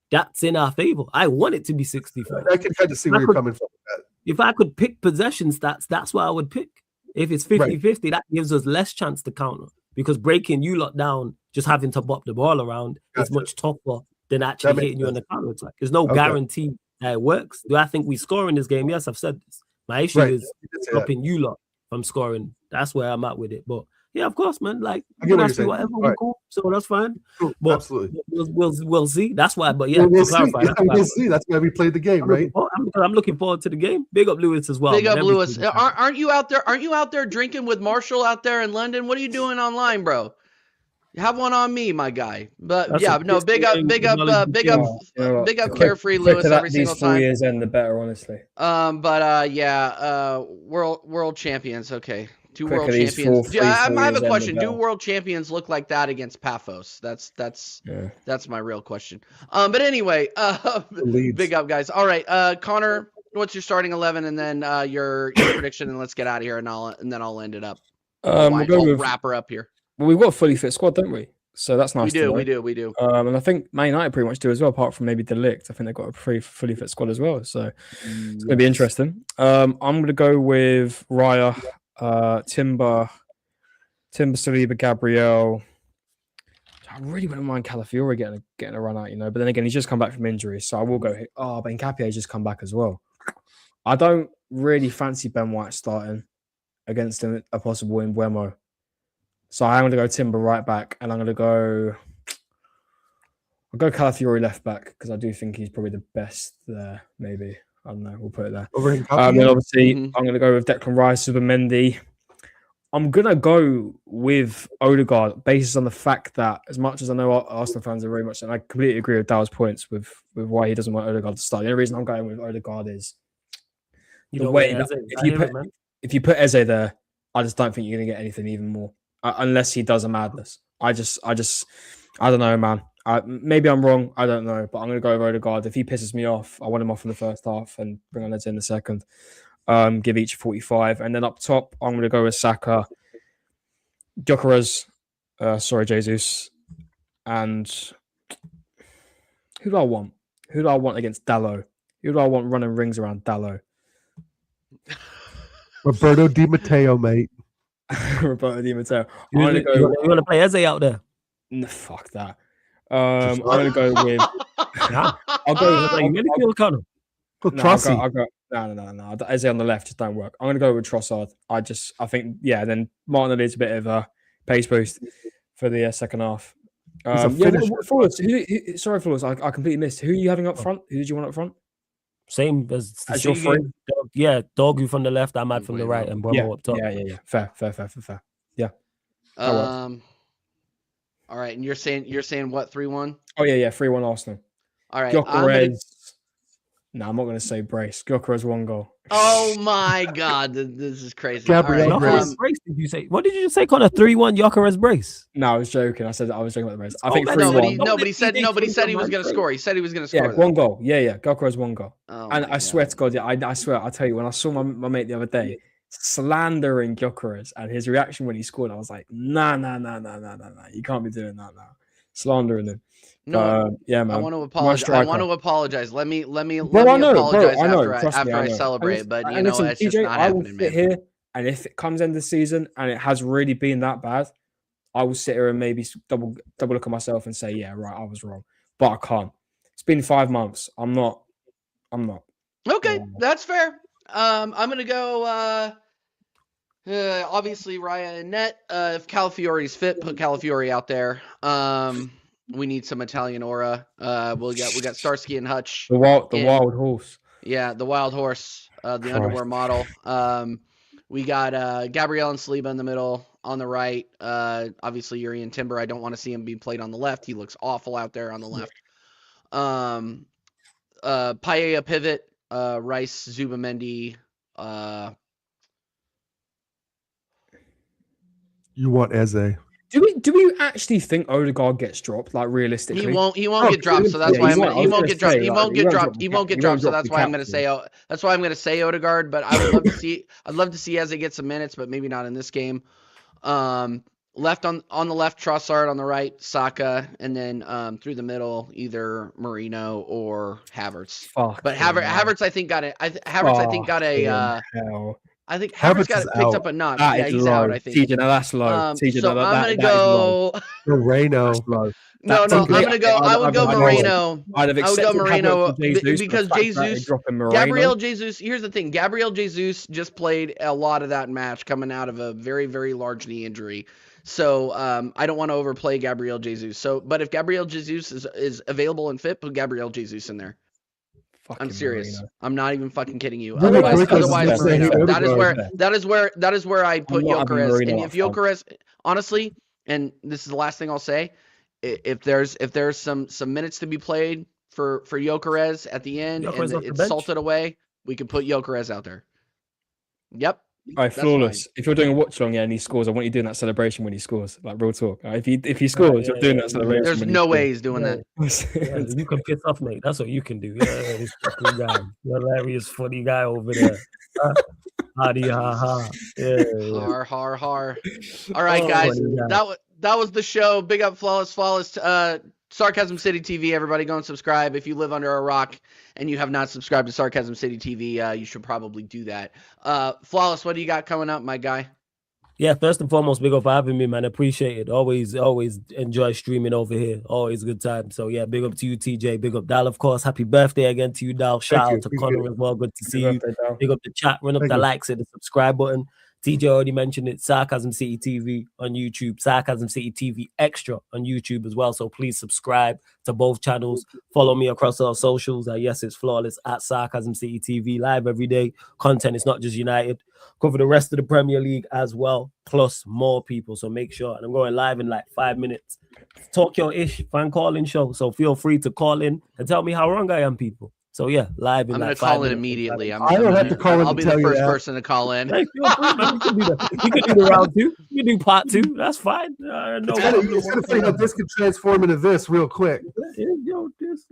That's in our favor. I want it to be 60-40. I can kind of see where you're coming from with that. If I could pick possession stats, that's what I would pick. If it's 50-50, that gives us less chance to counter. Because breaking you lot down, just having to bop the ball around is much tougher than actually hitting you on the counter attack. There's no guarantee that it works. Do I think we score in this game? Yes, I've said this. My issue is stopping you lot from scoring. That's where I'm at with it. But yeah, of course, man. Like, you can ask me whatever, cool. So that's fine. Cool. But absolutely. We'll see. That's why. But yeah, we'll see. That's why we played the game, right? I'm looking forward to the game. Big up Lewis as well. Big up Lewis. Aren't you out there? Aren't you out there drinking with Marshall out there in London? What are you doing online, bro? Have one on me, my guy. But big up Carefree Lewis every single time. 4 years in, the better, honestly. World champions. Okay, Two Quick world at these champions. 4 Yeah, I have a years in the question. Do belt. world champions look like that against Paphos? That's Yeah. my real question. But anyway, Leeds. big up, guys. All right, Connor, what's your starting 11, and then your prediction, and let's get out of here, and then I'll end it up. We'll go with. Wrap her up here. Well, we've got a fully fit squad, don't we? So that's nice. We do. And I think Man United pretty much do as well, apart from maybe Delict. I think they've got a pretty fully fit squad as well. So it's going to be interesting. I'm going to go with Raya, Timber, Saliba, Gabriel. I really wouldn't mind Calafiori getting a run out, but then again, he's just come back from injury, so I will go. Oh, but Nkapie's just come back as well. I don't really fancy Ben White starting against a possible Mbeumo. So I'm going to go Timber right back, and I'll go Calafiori left back because I do think he's probably the best there. Maybe, I don't know. We'll put it there. Over in Then obviously I'm going to go with Declan Rice, Zubimendi. I'm going to go with Odegaard based on the fact that, as much as I know Arsenal fans are very much, and I completely agree with Dow's points with why he doesn't want Odegaard to start. The only reason I'm going with Odegaard is the way that if you put Eze there, I just don't think you're going to get anything even more. Unless he does a madness. I don't know, man. Maybe I'm wrong. I don't know. But I'm going to go with Odegaard. If he pisses me off, I want him off in the first half and bring on Eze in the second. Give each 45. And then up top, I'm going to go with Saka, Gyökeres, Jesus. And who do I want? Who do I want against Dalot? Who do I want running rings around Dalot? Roberto Di Matteo, mate. Roberto Di Matteo. You want to play Eze out there? No, fuck that. I'm going to go with. I'll go with midfield, Connor. No. Eze on the left just don't work. I'm going to go with Trossard. I think, then Martinelli is a bit of a pace boost for the second half. Flores. Sorry, Flores. I completely missed. Who are you having up front? Who did you want up front? Same as your friend. Yeah, Dogu from the left, Ahmad from the right, and Mbeumo up top. Yeah. Fair. Yeah. All right, and you're saying what, 3-1? Oh yeah, 3-1 Arsenal. All right, Gyökeres. No, I'm not going to say brace. Gyökeres 1 goal. Oh my God, this is crazy. Gabriel All right, brace. Did you say? What did you just say? Connor 3-1 Gyökeres brace. No, I was joking. I was joking about the brace. I think 3-1. 3-1. Nobody said he was going to score. He said he was going to score. Yeah, 1 goal. Yeah. Gyökeres 1 goal. Oh and I swear to God, I swear, I'll tell you, when I saw my mate the other day slandering Gyökeres and his reaction when he scored, I was like, nah. You can't be doing that now. Slandering him. No, man. I want to apologize. Let me I apologize after I celebrate. But listen, it's TJ, just not I will happening, sit man. here, and if it comes end of the season and it has really been that bad, I will sit here and maybe double look at myself and say, yeah, right, I was wrong. But I can't. It's been 5 months. I'm not. Okay, that's fair. I'm gonna go. Obviously, Raya and net. If Calafiori's fit, put Calafiori out there. We need some Italian aura. We got Starsky and Hutch. The wild horse. Yeah, the wild horse. The underwear model. We got Gabriel and Saliba in the middle. On the right, obviously Yuri and Timber. I don't want to see him be played on the left. He looks awful out there on the left. Paella pivot. Rice, Zubimendi. You want Eze. Do we actually think Odegaard gets dropped? Like realistically, he won't get dropped. So that's why he won't get dropped. He won't get dropped. He won't get dropped. So that's why I'm going to say Odegaard. But I would love to see. I'd love to see Eze get some minutes, but maybe not in this game. Left on the left, Trossard. On the right, Saka, and then through the middle, either Marino or Havertz. But Havertz, I think got it. I think Havertz got picked up a knock. Yeah, he's out, I think. TJ, now that's low. TJ, so I'm going to go Moreno. No, I'm going to go. I would go Moreno. I would go Moreno because Jesus, Gabriel Jesus. Here's the thing. Gabriel Jesus just played a lot of that match coming out of a very, very large knee injury. So I don't want to overplay Gabriel Jesus. So, but if Gabriel Jesus is available and fit, put Gabriel Jesus in there. I'm serious. Marino. I'm not even fucking kidding you. Otherwise, Marino. That is where I put Gyökeres. And if Gyökeres, honestly, and this is the last thing I'll say, if there's some minutes to be played for Gyökeres at the end and it's salted away, we can put Gyökeres out there. Yep. All right, That's flawless. If you're doing a watch along, and he scores, I want you doing that celebration when he scores. Like real talk. If he scores, you're doing that celebration. There's when no he way he's doing that. Yeah, you can piss off, mate. That's what you can do. Yeah, this fucking guy, hilarious, funny guy over there. Hardy, ha ha. Yeah. Har. All right, guys. funny guy. That was the show. Big up, Flawless. Sarcasm City TV. Everybody go and subscribe. If you live under a rock and you have not subscribed to Sarcasm City TV, you should probably do that. Flawless, what do you got coming up, my guy? Yeah, first and foremost, big up for having me, man. Appreciate it. Always enjoy streaming over here. Always a good time. So yeah, big up to you, TJ. Big up Dal, of course. Happy birthday again to you, Dal. Shout out to Connor as well. Good to see you. Big up the chat. Run up the likes, hit the subscribe button. TJ already mentioned it. Sarcasm City TV on YouTube. Sarcasm City TV Extra on YouTube as well. So please subscribe to both channels. Follow me across our socials. Yes, it's Flawless at Sarcasm City TV. Live every day. Content is not just United. Cover the rest of the Premier League as well, plus more people. So make sure. And I'm going live in like 5 minutes. Talk your ish, fan calling show. So feel free to call in and tell me how wrong I am, people. So yeah, live in I'm like gonna 5 call minutes. in immediately. I don't have to call in I'll to be tell the you first that. person to call in. Hey, feel free, man. You can do that. You can do the round 2. You can do part 2. That's fine. No It's gonna funny how this could transform into this real quick. Yo, this,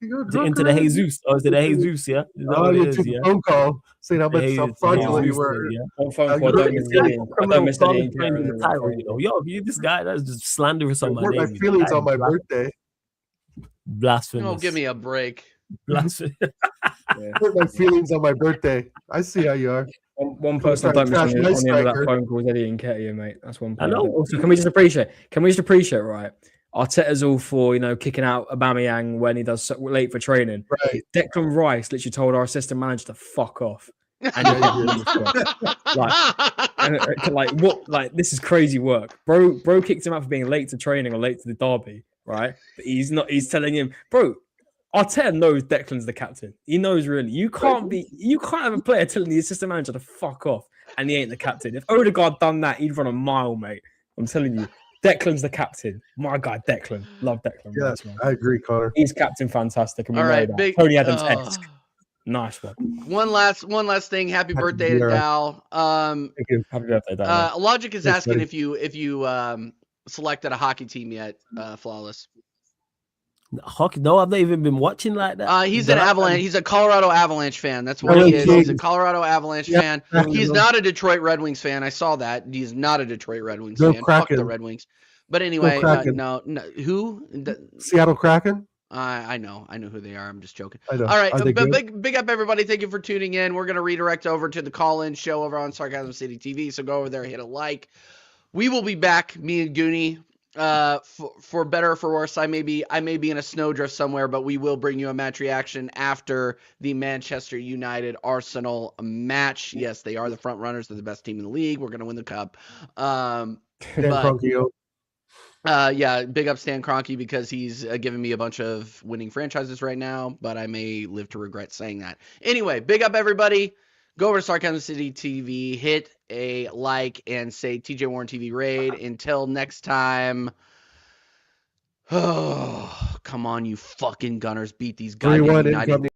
You go is it into drunk the already? Jesus, or is it the Jesus? Yeah, is that Oh, what you it is? took Yeah. a phone call saying how much Hey, how it's fraudulent you Jesus, were. yeah. On phone Uh, call, I you don't look miss at any. I don't miss any. In the title, you know. Yo, this guy that's just slanderous on my Hurt name. my feelings on my birthday. Blasphemous. Oh, give me a break. Blasphemous. Hurt my feelings on my birthday. I see how you are. One person I Trying don't to miss on trash the my end of that striker. phone call is Eddie and Nketiah, mate. That's one I point. know. Also, can we just appreciate, right? Arteta's all for, kicking out Aubameyang when he does so late for training. Right. Declan Rice literally told our assistant manager to fuck off. And this is crazy work. Bro kicked him out for being late to training or late to the derby, right? But he's telling him, bro, Arteta knows Declan's the captain. He knows really. You can't have a player telling the assistant manager to fuck off and he ain't the captain. If Odegaard done that, he'd run a mile, mate. I'm telling you. Declan's the captain. My guy, Declan. Love Declan. Yeah, Rice, man. I agree, Connor. He's captain fantastic. And we All know right, that. big Tony Adams-esque. Nice one. One last thing. Happy birthday to Zero. Dal. Thank you. Happy birthday, Dan. Logic is Thanks, asking buddy. if you selected a hockey team yet, Flawless. Hockey? No, I've not even been watching like that. He's an Avalanche. He's a Colorado Avalanche fan. That's what Oh, he is. He's a Jesus. Colorado Avalanche Yeah, fan. yeah. He's not a Detroit Red Wings fan. I saw that. He's not a Detroit Red Wings Go fan. Fuck the Kraken. Red Wings. But anyway, Kraken. no. Who? Seattle Kraken. I know who they are. I'm just joking. I know. All right, Are they good? big up everybody. Thank you for tuning in. We're gonna redirect over to the call-in show over on Sarcasm City TV. So go over there, hit a like. We will be back, me and Goonie. For better or for worse, I may be in a snowdrift somewhere, but we will bring you a match reaction after the Manchester United Arsenal match. Yes, they are the front runners. They're the best team in the league. We're gonna win the cup. Dan But Kroenke. yeah, big up Stan Kroenke because he's giving me a bunch of winning franchises right now, but I may live to regret saying that. Anyway, big up everybody. Go over to Sarcasm City TV, hit a like, and say TJ Warren TV raid. Until next time. Oh, come on, you fucking Gunners. Beat these guys. 3-1 incoming.